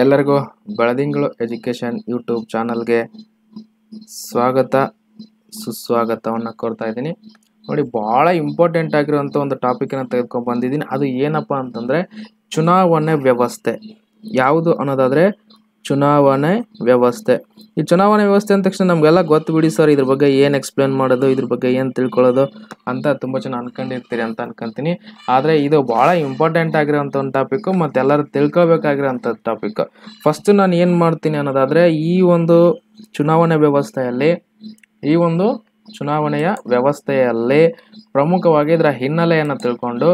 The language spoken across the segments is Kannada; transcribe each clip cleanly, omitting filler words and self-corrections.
ಎಲ್ಲರಿಗೂ ಬೆಳದಿಂಗಳು ಎಜುಕೇಷನ್ ಯೂಟ್ಯೂಬ್ ಚಾನಲ್ಗೆ ಸ್ವಾಗತ ಸುಸ್ವಾಗತವನ್ನು ಕೋರ್ತಾ ಇದ್ದೀನಿ. ನೋಡಿ, ಭಾಳ ಇಂಪಾರ್ಟೆಂಟ್ ಆಗಿರುವಂಥ ಒಂದು ಟಾಪಿಕನ್ನು ತೆಗೆದುಕೊಂಡು ಬಂದಿದ್ದೀನಿ. ಅದು ಏನಪ್ಪ ಅಂತಂದರೆ ಚುನಾವಣೆ ವ್ಯವಸ್ಥೆ ಯಾವುದು ಅನ್ನೋದಾದರೆ ಚುನಾವಣೆ ವ್ಯವಸ್ಥೆ. ಈ ಚುನಾವಣೆ ವ್ಯವಸ್ಥೆ ಅಂದ ತಕ್ಷಣ ನಮಗೆಲ್ಲ ಗೊತ್ತು ಬಿಡಿ ಸರ್, ಇದ್ರ ಬಗ್ಗೆ ಏನು ಎಕ್ಸ್ಪ್ಲೇನ್ ಮಾಡೋದು, ಇದ್ರ ಬಗ್ಗೆ ಏನು ತಿಳ್ಕೊಳ್ಳೋದು ಅಂತ ತುಂಬ ಜನ ಅನ್ಕೊಂಡಿರ್ತೀರಿ ಅಂತ ಅನ್ಕೊಂತೀನಿ. ಆದರೆ ಇದು ಭಾಳ ಇಂಪಾರ್ಟೆಂಟ್ ಆಗಿರೋಂಥ ಒಂದು ಟಾಪಿಕ್ಕು ಮತ್ತು ಎಲ್ಲರೂ ತಿಳ್ಕೊಳ್ಬೇಕಾಗಿರೋಂಥ ಟಾಪಿಕ್. ಫಸ್ಟ್ ನಾನು ಏನು ಮಾಡ್ತೀನಿ ಅನ್ನೋದಾದರೆ ಈ ಒಂದು ಚುನಾವಣೆ ವ್ಯವಸ್ಥೆಯಲ್ಲಿ ಪ್ರಮುಖವಾಗಿ ಇದರ ಹಿನ್ನೆಲೆಯನ್ನು ತಿಳ್ಕೊಂಡು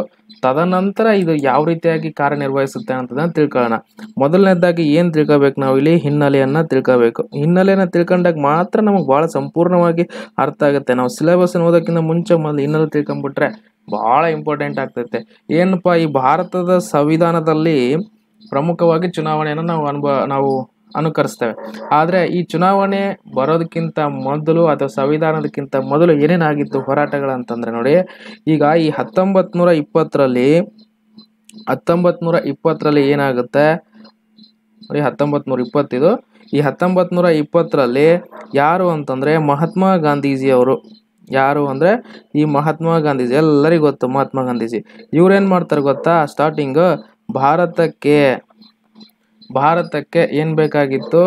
ತದನಂತರ ಇದು ಯಾವ ರೀತಿಯಾಗಿ ಕಾರ್ಯನಿರ್ವಹಿಸುತ್ತೆ ಅಂತದನ್ನು ತಿಳ್ಕೊಳ್ಳೋಣ. ಮೊದಲನೇದಾಗಿ ಏನು ತಿಳ್ಕೊಬೇಕು, ನಾವು ಇಲ್ಲಿ ಹಿನ್ನೆಲೆಯನ್ನು ತಿಳ್ಕೋಬೇಕು. ಹಿನ್ನೆಲೆಯನ್ನು ತಿಳ್ಕೊಂಡಾಗ ಮಾತ್ರ ನಮಗೆ ಭಾಳ ಸಂಪೂರ್ಣವಾಗಿ ಅರ್ಥ ಆಗುತ್ತೆ. ನಾವು ಸಿಲೆಬಸ್ನ ಓದೋಕ್ಕಿಂತ ಮುಂಚೆ ಮೊದಲು ಹಿನ್ನೆಲೆ ತಿಳ್ಕೊಂಡ್ಬಿಟ್ರೆ ಭಾಳ ಇಂಪಾರ್ಟೆಂಟ್ ಆಗ್ತೈತೆ. ಏನಪ್ಪ, ಈ ಭಾರತದ ಸಂವಿಧಾನದಲ್ಲಿ ಪ್ರಮುಖವಾಗಿ ಚುನಾವಣೆಯನ್ನು ನಾವು ಅನುಕರಿಸ್ತೇವೆ. ಆದರೆ ಈ ಚುನಾವಣೆ ಬರೋದಕ್ಕಿಂತ ಮೊದಲು ಅಥವಾ ಸಂವಿಧಾನದಕ್ಕಿಂತ ಮೊದಲು ಏನೇನಾಗಿತ್ತು ಹೋರಾಟಗಳಂತಂದರೆ, ನೋಡಿ, ಈಗ ಈ 1920ರಲ್ಲಿ ಏನಾಗುತ್ತೆ ನೋಡಿ, 1920 ಇದು. ಈ 1920ರಲ್ಲಿ ಯಾರು ಅಂತಂದರೆ ಮಹಾತ್ಮ ಗಾಂಧೀಜಿಯವರು. ಯಾರು ಅಂದರೆ ಈ ಮಹಾತ್ಮ ಗಾಂಧೀಜಿ, ಎಲ್ಲರಿಗೂ ಗೊತ್ತು ಮಹಾತ್ಮ ಗಾಂಧೀಜಿ. ಇವ್ರೇನು ಮಾಡ್ತಾರೆ ಗೊತ್ತಾ, ಸ್ಟಾರ್ಟಿಂಗ್ ಭಾರತಕ್ಕೆ ಏನು ಬೇಕಾಗಿತ್ತು,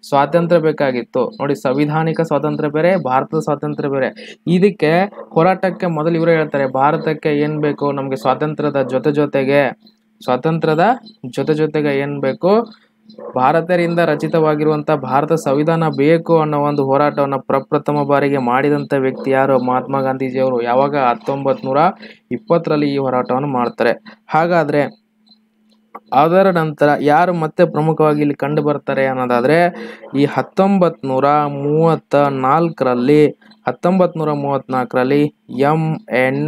ಸ್ವಾತಂತ್ರ್ಯ ಬೇಕಾಗಿತ್ತು. ನೋಡಿ, ಸಂವಿಧಾನಿಕ ಸ್ವಾತಂತ್ರ್ಯ ಬೇರೆ, ಭಾರತದ ಸ್ವಾತಂತ್ರ್ಯ ಬೇರೆ. ಇದಕ್ಕೆ ಹೋರಾಟಕ್ಕೆ ಮೊದಲು ಇವರೇ ಹೇಳ್ತಾರೆ, ಭಾರತಕ್ಕೆ ಏನು ಬೇಕು, ನಮಗೆ ಸ್ವಾತಂತ್ರ್ಯದ ಜೊತೆಗೆ ಏನು ಬೇಕು, ಭಾರತೀಯರಿಂದ ರಚಿತವಾಗಿರುವಂಥ ಭಾರತ ಸಂವಿಧಾನ ಬೇಕು ಅನ್ನೋ ಒಂದು ಹೋರಾಟವನ್ನು ಪ್ರಪ್ರಥಮ ಬಾರಿಗೆ ಮಾಡಿದಂಥ ವ್ಯಕ್ತಿ ಯಾರು, ಮಹಾತ್ಮ ಗಾಂಧೀಜಿಯವರು. ಯಾವಾಗ 1920ರಲ್ಲಿ ಈ ಹೋರಾಟವನ್ನು ಮಾಡ್ತಾರೆ. ಹಾಗಾದರೆ ಅದರ ನಂತರ ಯಾರು ಮತ್ತೆ ಪ್ರಮುಖವಾಗಿ ಇಲ್ಲಿ ಕಂಡು ಬರ್ತಾರೆ ಅನ್ನೋದಾದರೆ ಈ 1934ರಲ್ಲಿ ಎಂ.ಎನ್.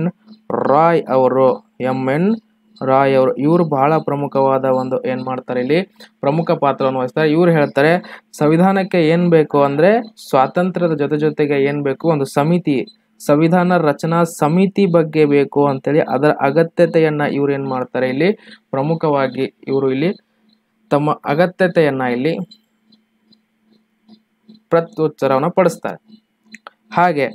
ರಾಯ್ ಅವರು ಇವರು ಬಹಳ ಪ್ರಮುಖವಾದ ಒಂದು ಏನು ಮಾಡ್ತಾರೆ, ಇಲ್ಲಿ ಪ್ರಮುಖ ಪಾತ್ರವನ್ನು ವಹಿಸ್ತಾರೆ. ಇವರು ಹೇಳ್ತಾರೆ, ಸಂವಿಧಾನಕ್ಕೆ ಏನು ಬೇಕು ಅಂದರೆ ಸ್ವಾತಂತ್ರ್ಯದ ಜೊತೆಗೆ ಏನು ಬೇಕು, ಒಂದು ಸಂವಿಧಾನ ರಚನಾ ಸಮಿತಿ ಬಗ್ಗೆ ಬೇಕು ಅಂತೇಳಿ ಅದರ ಅಗತ್ಯತೆಯನ್ನು ಇವ್ರು ಏನು ಮಾಡ್ತಾರೆ, ಇಲ್ಲಿ ಪ್ರಮುಖವಾಗಿ ಇವರು ಇಲ್ಲಿ ತಮ್ಮ ಅಗತ್ಯತೆಯನ್ನು ಇಲ್ಲಿ ಪ್ರತ್ಯುತ್ತರವನ್ನು ಪಡಿಸ್ತಾರೆ. ಹಾಗೆ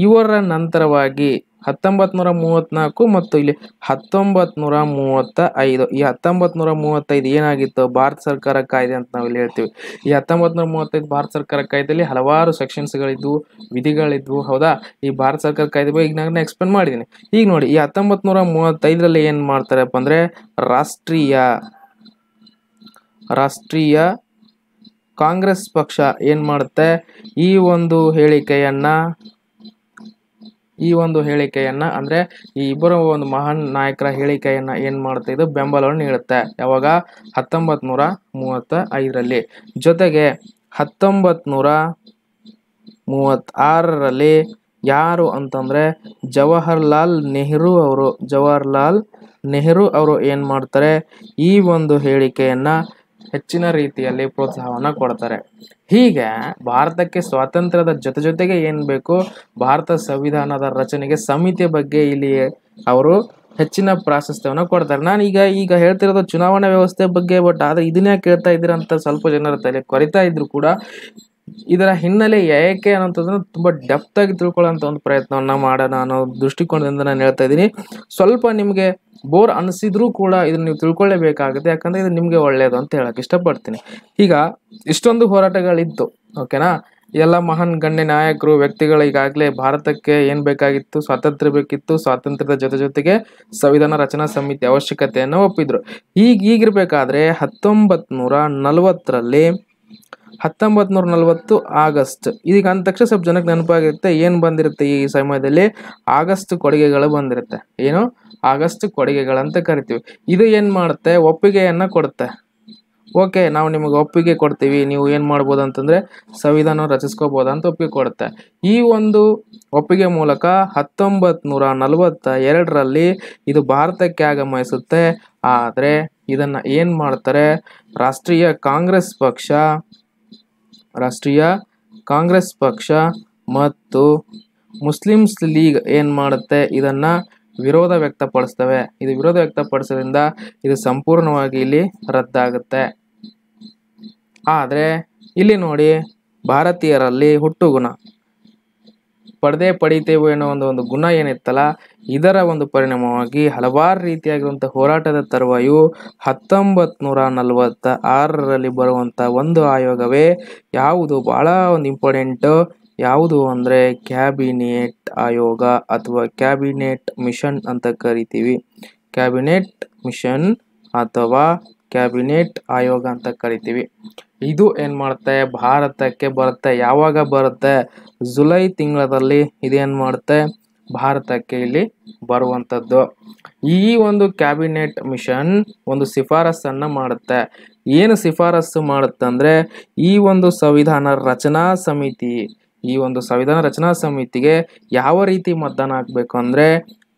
ಇವರ ನಂತರವಾಗಿ 1934 ಮತ್ತು ಇಲ್ಲಿ 1935, ಈ 1935 ಏನಾಗಿತ್ತು, ಭಾರತ ಸರ್ಕಾರ ಕಾಯ್ದೆ ಅಂತ ನಾವು ಇಲ್ಲಿ ಹೇಳ್ತೀವಿ. ಈ 1935 ಭಾರತ ಸರ್ಕಾರ ಕಾಯ್ದೆಯಲ್ಲಿ ಹಲವಾರು ಸೆಕ್ಷನ್ಸ್ಗಳಿದ್ವು, ವಿಧಿಗಳಿದ್ವು. ಹೌದಾ, ಈ ಭಾರತ ಸರ್ಕಾರ ಕಾಯ್ದೆ ಬಗ್ಗೆ ಈಗ ನಾನು ಎಕ್ಸ್ಪ್ಲೇನ್ ಮಾಡಿದ್ದೀನಿ. ಈಗ ನೋಡಿ, ಈ 1935ರಲ್ಲಿ ಏನು ಮಾಡ್ತಾರಪ್ಪ ಅಂದರೆ ರಾಷ್ಟ್ರೀಯ ಕಾಂಗ್ರೆಸ್ ಪಕ್ಷ ಏನು ಮಾಡುತ್ತೆ, ಈ ಒಂದು ಹೇಳಿಕೆಯನ್ನ ಅಂದರೆ ಈ ಇಬ್ಬರು ಒಂದು ಮಹಾನ್ ನಾಯಕರ ಹೇಳಿಕೆಯನ್ನು ಏನು ಮಾಡುತ್ತೆ, ಇದು ಬೆಂಬಲವನ್ನು ನೀಡುತ್ತೆ. ಯಾವಾಗ, 1935ರಲ್ಲಿ. ಜೊತೆಗೆ 1936ರಲ್ಲಿ ಯಾರು ಅಂತಂದರೆ ಜವಾಹರ್ಲಾಲ್ ನೆಹರು ಅವರು ಏನು ಮಾಡ್ತಾರೆ, ಈ ಒಂದು ಹೇಳಿಕೆಯನ್ನು ಹೆಚ್ಚಿನ ರೀತಿಯಲ್ಲಿ ಪ್ರೋತ್ಸಾಹವನ್ನು ಕೊಡ್ತಾರೆ. ಹೀಗೆ ಭಾರತಕ್ಕೆ ಸ್ವಾತಂತ್ರ್ಯದ ಜೊತೆಗೆ ಏನು ಬೇಕು, ಭಾರತ ಸಂವಿಧಾನದ ರಚನೆಗೆ ಸಮಿತಿಯ ಬಗ್ಗೆ ಇಲ್ಲಿ ಅವರು ಹೆಚ್ಚಿನ ಪ್ರಾಶಸ್ತ್ಯವನ್ನು ಕೊಡ್ತಾರೆ. ನಾನು ಈಗ ಹೇಳ್ತಿರೋದು ಚುನಾವಣಾ ವ್ಯವಸ್ಥೆ ಬಗ್ಗೆ. ಬಟ್ ಆದರೆ ಇದನ್ನೇ ಕೇಳ್ತಾ ಇದ್ದೀರ ಅಂತ ಸ್ವಲ್ಪ ಜನರ ತಲೆ ಕೊರಿತಾ ಇದ್ರು ಕೂಡ ಇದರ ಹಿನ್ನೆಲೆ ಏಕೆ ಅನ್ನೋಂಥದ್ದನ್ನು ತುಂಬ ಡೆಪ್ತಾಗಿ ತಿಳ್ಕೊಳ್ಳೋಂಥ ಒಂದು ಪ್ರಯತ್ನವನ್ನು ಮಾಡೋಣ ಅನ್ನೋ ದೃಷ್ಟಿಕೋನದಿಂದ ನಾನು ಹೇಳ್ತಾ ಇದ್ದೀನಿ. ಸ್ವಲ್ಪ ನಿಮಗೆ ಬೋರ್ ಅನಿಸಿದ್ರೂ ಕೂಡ ಇದನ್ನು ನೀವು ತಿಳ್ಕೊಳ್ಳೇಬೇಕಾಗುತ್ತೆ, ಯಾಕಂದರೆ ಇದು ನಿಮಗೆ ಒಳ್ಳೆಯದು ಅಂತ ಹೇಳಕ್ಕೆ ಇಷ್ಟಪಡ್ತೀನಿ. ಈಗ ಇಷ್ಟೊಂದು ಹೋರಾಟಗಳಿತ್ತು, ಓಕೆನಾ. ಎಲ್ಲ ಮಹಾನ್ ಗಣ್ಯ ನಾಯಕರು, ವ್ಯಕ್ತಿಗಳು ಈಗಾಗಲೇ ಭಾರತಕ್ಕೆ ಏನು ಬೇಕಾಗಿತ್ತು, ಸ್ವಾತಂತ್ರ್ಯ ಬೇಕಿತ್ತು, ಸ್ವಾತಂತ್ರ್ಯದ ಜೊತೆಗೆ ಸಂವಿಧಾನ ರಚನಾ ಸಮಿತಿ ಅವಶ್ಯಕತೆಯನ್ನು ಒಪ್ಪಿದ್ರು. ಹೀಗಿರಬೇಕಾದ್ರೆ 1940 ಆಗಸ್ಟ್, ಇದೀಗ ಅಂದ ತಕ್ಷಣ ಸ್ವಲ್ಪ ಜನಕ್ಕೆ ನೆನಪಾಗಿರುತ್ತೆ, ಏನು ಬಂದಿರುತ್ತೆ ಈ ಸಮಯದಲ್ಲಿ, ಆಗಸ್ಟ್ ಕೊಡುಗೆಗಳು ಬಂದಿರುತ್ತೆ. ಏನು, ಆಗಸ್ಟ್ ಕೊಡುಗೆಗಳಂತ ಕರಿತೀವಿ. ಇದು ಏನು ಮಾಡುತ್ತೆ, ಒಪ್ಪಿಗೆಯನ್ನು ಕೊಡುತ್ತೆ. ಓಕೆ, ನಾವು ನಿಮಗೆ ಒಪ್ಪಿಗೆ ಕೊಡ್ತೀವಿ, ನೀವು ಏನು ಮಾಡ್ಬೋದು ಅಂತಂದರೆ ಸಂವಿಧಾನ ರಚಿಸ್ಕೋಬೋದು ಅಂತ ಒಪ್ಪಿಗೆ ಕೊಡುತ್ತೆ. ಈ ಒಂದು ಒಪ್ಪಿಗೆ ಮೂಲಕ 1942ರಲ್ಲಿ ಇದು ಭಾರತಕ್ಕೆ ಆಗಮಿಸುತ್ತೆ. ಆದರೆ ಇದನ್ನು ಏನು ಮಾಡ್ತಾರೆ, ರಾಷ್ಟ್ರೀಯ ಕಾಂಗ್ರೆಸ್ ಪಕ್ಷ ಮತ್ತು ಮುಸ್ಲಿಮ್ಸ್ ಲೀಗ್ ಏನು ಮಾಡುತ್ತೆ, ಇದನ್ನು ವಿರೋಧ ವ್ಯಕ್ತಪಡಿಸ್ತವೆ. ಇದು ವಿರೋಧ ವ್ಯಕ್ತಪಡಿಸೋದ್ರಿಂದ ಇದು ಸಂಪೂರ್ಣವಾಗಿ ಇಲ್ಲಿ ರದ್ದಾಗುತ್ತೆ. ಆದರೆ ಇಲ್ಲಿ ನೋಡಿ, ಭಾರತೀಯರಲ್ಲಿ ಹುಟ್ಟುಗುಣ ಪಡೆದೇ ಪಡಿತೇವೆ ಅನ್ನೋ ಒಂದು ಗುಣ ಏನಿತ್ತಲ್ಲ, ಇದರ ಒಂದು ಪರಿಣಾಮವಾಗಿ ಹಲವಾರು ರೀತಿಯಾಗಿರುವಂಥ ಹೋರಾಟದ ತರುವಾಯ 1946ರಲ್ಲಿ ಬರುವಂಥ ಒಂದು ಆಯೋಗವೇ ಯಾವುದು ಬಹಳ ಒಂದು ಇಂಪಾರ್ಟೆಂಟ್, ಯಾವುದು ಅಂದರೆ ಕ್ಯಾಬಿನೆಟ್ ಆಯೋಗ ಅಥವಾ ಕ್ಯಾಬಿನೆಟ್ ಮಿಷನ್ ಅಂತ ಕರಿತೀವಿ. ಕ್ಯಾಬಿನೆಟ್ ಮಿಷನ್ ಅಥವಾ ಕ್ಯಾಬಿನೆಟ್ ಆಯೋಗ ಅಂತ ಕರಿತೀವಿ. ಇದು ಏನು ಮಾಡುತ್ತೆ, ಭಾರತಕ್ಕೆ ಬರುತ್ತೆ. ಯಾವಾಗ ಬರುತ್ತೆ? ಜುಲೈ ತಿಂಗಳಲ್ಲಿ ಇದೇನು ಮಾಡುತ್ತೆ, ಭಾರತಕ್ಕೆ ಇಲ್ಲಿ ಬರುವಂಥದ್ದು. ಈ ಒಂದು ಕ್ಯಾಬಿನೆಟ್ ಮಿಷನ್ ಒಂದು ಶಿಫಾರಸನ್ನು ಮಾಡುತ್ತೆ. ಏನು ಶಿಫಾರಸು ಮಾಡುತ್ತೆ ಅಂದರೆ, ಈ ಒಂದು ಸಂವಿಧಾನ ರಚನಾ ಸಮಿತಿಗೆ ಯಾವ ರೀತಿ ಮತದಾನ ಹಾಕಬೇಕು ಅಂದರೆ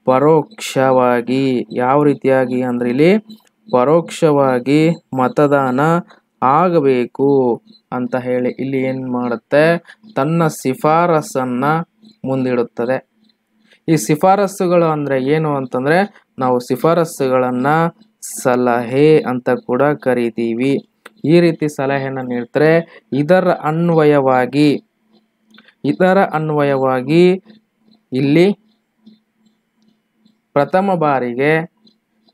ಪರೋಕ್ಷವಾಗಿ. ಯಾವ ರೀತಿಯಾಗಿ ಅಂದರೆ ಇಲ್ಲಿ ಪರೋಕ್ಷವಾಗಿ ಮತದಾನ ಆಗಬೇಕು ಅಂತ ಹೇಳಿ ಇಲ್ಲಿ ಏನು ಮಾಡುತ್ತೆ, ತನ್ನ ಶಿಫಾರಸನ್ನ ಮುಂದಿಡುತ್ತದೆ. ಈ ಶಿಫಾರಸುಗಳು ಅಂದರೆ ಏನು ಅಂತಂದರೆ, ನಾವು ಶಿಫಾರಸುಗಳನ್ನು ಸಲಹೆ ಅಂತ ಕೂಡ ಕರಿತೀವಿ. ಈ ರೀತಿ ಸಲಹೆಯನ್ನು ನೀಡ್ತಾರೆ. ಇದರ ಅನ್ವಯವಾಗಿ ಇಲ್ಲಿ ಪ್ರಥಮ ಬಾರಿಗೆ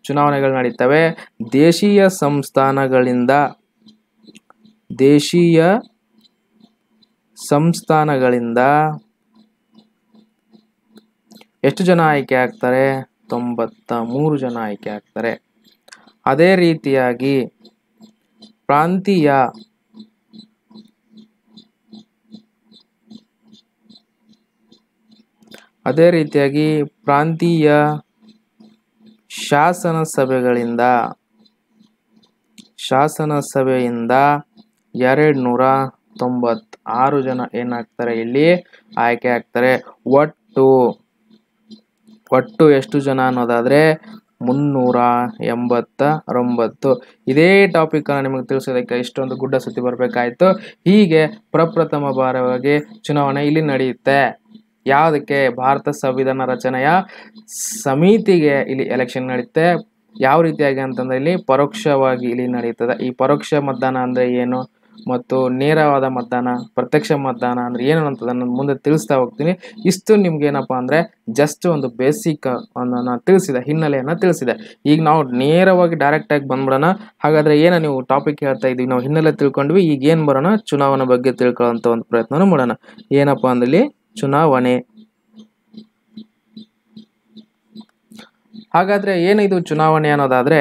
ಚುನಾವಣೆಗಳು ನಡೀತವೆ. ದೇಶೀಯ ಸಂಸ್ಥಾನಗಳಿಂದ ಎಷ್ಟು ಜನ ಆಯ್ಕೆ ಆಗ್ತಾರೆ? 93 ಜನ ಆಯ್ಕೆ ಆಗ್ತಾರೆ. ಅದೇ ರೀತಿಯಾಗಿ ಪ್ರಾಂತೀಯ ಶಾಸನ ಸಭೆಯಿಂದ 296 ಜನ ಏನಾಗ್ತಾರೆ, ಇಲ್ಲಿ ಆಯ್ಕೆ ಆಗ್ತಾರೆ. ಒಟ್ಟು ಎಷ್ಟು ಜನ ಅನ್ನೋದಾದ್ರೆ 389. ಇದೇ ಟಾಪಿಕ್ ಅನ್ನು ನಿಮಗೆ ತಿಳಿಸೋದಕ್ಕೆ ಇಷ್ಟೊಂದು ಗುಡ್ಡ ಸುತ್ತಿ ಬರಬೇಕಾಯ್ತು. ಹೀಗೆ ಪ್ರಪ್ರಥಮ ಬಾರವಾಗಿ ಚುನಾವಣೆ ಇಲ್ಲಿ ನಡೆಯುತ್ತೆ. ಯಾವುದಕ್ಕೆ? ಭಾರತ ಸಂವಿಧಾನ ರಚನೆಯ ಸಮಿತಿಗೆ ಇಲ್ಲಿ ಎಲೆಕ್ಷನ್ ನಡೆಯುತ್ತೆ. ಯಾವ ರೀತಿಯಾಗಿ ಅಂತಂದ್ರೆ ಇಲ್ಲಿ ಪರೋಕ್ಷವಾಗಿ ಇಲ್ಲಿ ನಡೆಯುತ್ತದೆ. ಈ ಪರೋಕ್ಷ ಮತದಾನ ಅಂದ್ರೆ ಏನು ಮತ್ತು ನೇರವಾದ ಮತದಾನ, ಪ್ರತ್ಯಕ್ಷ ಮತದಾನ ಅಂದ್ರೆ ಏನು ಅಂತದನ್ನು ಮುಂದೆ ತಿಳಿಸ್ತಾ ಹೋಗ್ತೀನಿ. ಇಷ್ಟು ನಿಮ್ಗೆ ಏನಪ್ಪಾ ಅಂದ್ರೆ ಜಸ್ಟ್ ಒಂದು ಬೇಸಿಕ್ ಅನ್ನ ತಿಳಿಸಿದೆ, ಹಿನ್ನೆಲೆಯನ್ನ ತಿಳಿಸಿದೆ. ಈಗ ನಾವು ನೇರವಾಗಿ ಡೈರೆಕ್ಟ್ ಆಗಿ ಬಂದ್ಬಿಡೋಣ. ಹಾಗಾದ್ರೆ ನೀವು ಟಾಪಿಕ್ ಹೇಳ್ತಾ ಇದೀವಿ, ನಾವು ಹಿನ್ನೆಲೆ ತಿಳ್ಕೊಂಡ್ವಿ. ಈಗ ಏನ್ ಬರೋಣ, ಚುನಾವಣೆ ಬಗ್ಗೆ ತಿಳ್ಕೊಳ್ಳೋಂತ ಒಂದು ಪ್ರಯತ್ನ ಮಾಡೋಣ. ಏನಪ್ಪಾ ಅಂದ್ರೆ ಚುನಾವಣೆ. ಹಾಗಾದ್ರೆ ಏನಿದು ಚುನಾವಣೆ ಅನ್ನೋದಾದ್ರೆ,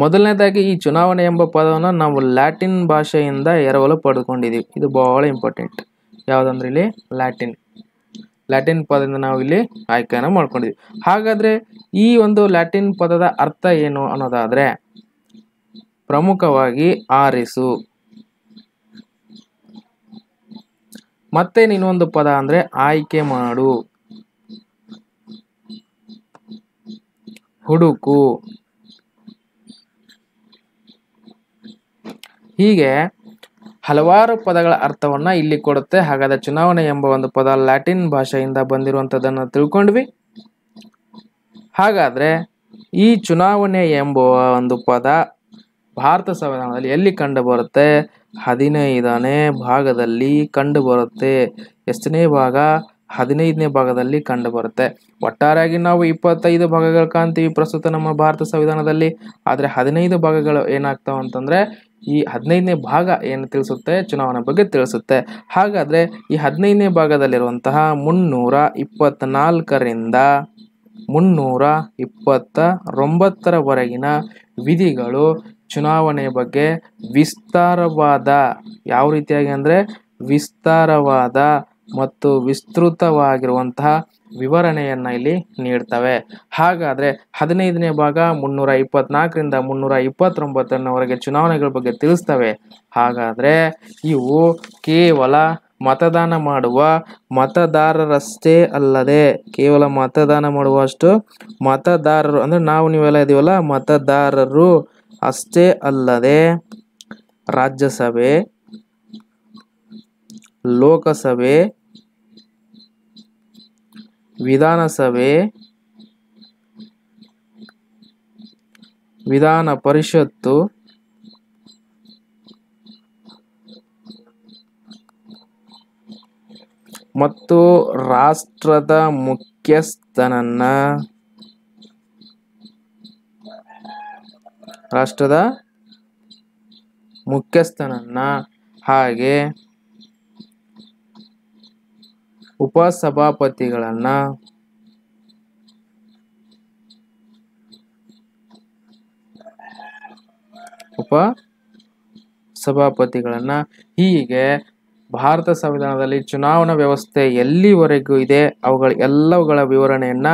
ಮೊದಲನೇದಾಗಿ ಈ ಚುನಾವಣೆ ಎಂಬ ಪದವನ್ನು ನಾವು ಲ್ಯಾಟಿನ್ ಭಾಷೆಯಿಂದ ಎರವಲು ಪಡೆದುಕೊಂಡಿದ್ದೀವಿ. ಇದು ಬಹಳ ಇಂಪಾರ್ಟೆಂಟ್. ಯಾವುದಂದ್ರೆ ಇಲ್ಲಿ ಲ್ಯಾಟಿನ್ ಪದದಿಂದ ನಾವು ಇಲ್ಲಿ ಆಯ್ಕೆಯನ್ನು ಮಾಡ್ಕೊಂಡಿದ್ವಿ. ಹಾಗಾದ್ರೆ ಈ ಒಂದು ಲ್ಯಾಟಿನ್ ಪದದ ಅರ್ಥ ಏನು ಅನ್ನೋದಾದ್ರೆ, ಪ್ರಮುಖವಾಗಿ ಆರಿಸು. ಮತ್ತೆ ಇನ್ನೊಂದು ಪದ ಅಂದ್ರೆ ಆಯ್ಕೆ ಮಾಡು, ಹುಡುಕು. ಹೀಗೆ ಹಲವಾರು ಪದಗಳ ಅರ್ಥವನ್ನ ಇಲ್ಲಿ ಕೊಡುತ್ತೆ. ಹಾಗಾದ್ರೆ ಚುನಾವಣೆ ಎಂಬ ಒಂದು ಪದ ಲ್ಯಾಟಿನ್ ಭಾಷೆಯಿಂದ ಬಂದಿರುವಂತದನ್ನ ತಿಳ್ಕೊಂಡ್ವಿ. ಹಾಗಾದ್ರೆ ಈ ಚುನಾವಣೆ ಎಂಬುವ ಒಂದು ಪದ ಭಾರತ ಸಂವಿಧಾನದಲ್ಲಿ ಎಲ್ಲಿ ಕಂಡು ಬರುತ್ತೆ? 15ನೇ ಭಾಗದಲ್ಲಿ ಕಂಡು ಬರುತ್ತೆ. ಎಷ್ಟನೇ ಭಾಗ? 15ನೇ ಭಾಗದಲ್ಲಿ ಕಂಡು ಬರುತ್ತೆ. ಒಟ್ಟಾರೆಯಾಗಿ ನಾವು 25 ಭಾಗಗಳು ಕಾಣ್ತೀವಿ ಪ್ರಸ್ತುತ ನಮ್ಮ ಭಾರತ ಸಂವಿಧಾನದಲ್ಲಿ. ಆದ್ರೆ 15 ಭಾಗಗಳು ಏನಾಗ್ತಾವ ಅಂತಂದ್ರೆ, ಈ 15ನೇ ಭಾಗ ಏನು ತಿಳಿಸುತ್ತೆ? ಚುನಾವಣೆ ಬಗ್ಗೆ ತಿಳಿಸುತ್ತೆ. ಹಾಗಾದ್ರೆ ಈ 15ನೇ ಭಾಗದಲ್ಲಿರುವಂತಹ 324ರಿಂದ 329ರವರೆಗಿನ ವಿಧಿಗಳು ಚುನಾವಣೆ ಬಗ್ಗೆ ವಿಸ್ತಾರವಾದ, ಯಾವ ರೀತಿಯಾಗಿ ಅಂದ್ರೆ ವಿಸ್ತಾರವಾದ ಮತ್ತು ವಿಸ್ತೃತವಾಗಿರುವಂತಹ ವಿವರಣೆಯನ್ನ ಇಲ್ಲಿ ನೀಡ್ತವೆ. ಹಾಗಾದ್ರೆ 15ನೇ ಭಾಗ 324ರಿಂದ 329ರವರೆಗೆ ಚುನಾವಣೆಗಳ ಬಗ್ಗೆ ತಿಳಿಸ್ತವೆ. ಹಾಗಾದ್ರೆ ಇವು ಕೇವಲ ಮತದಾನ ಮಾಡುವ ಮತದಾರರಷ್ಟೇ ಅಲ್ಲದೆ, ಕೇವಲ ಮತದಾನ ಮಾಡುವಷ್ಟು ಮತದಾರರು ಅಂದ್ರೆ ನೀವೆಲ್ಲ ಇದೀವಲ್ಲ, ಮತದಾರರು ಅಷ್ಟೇ ಅಲ್ಲದೆ ರಾಜ್ಯಸಭೆ, ಲೋಕಸಭೆ, ವಿಧಾನಸಭೆ, ವಿಧಾನ ಪರಿಷತ್ತು ಮತ್ತು ರಾಷ್ಟ್ರದ ಮುಖ್ಯಸ್ಥನನ್ನ ಹಾಗೆ ಉಪಸಭಾಪತಿಗಳನ್ನ ಹೀಗೆ ಭಾರತ ಸಂವಿಧಾನದಲ್ಲಿ ಚುನಾವಣಾ ವ್ಯವಸ್ಥೆ ಎಲ್ಲಿವರೆಗೂ ಇದೆ ಎಲ್ಲವುಗಳ ವಿವರಣೆಯನ್ನ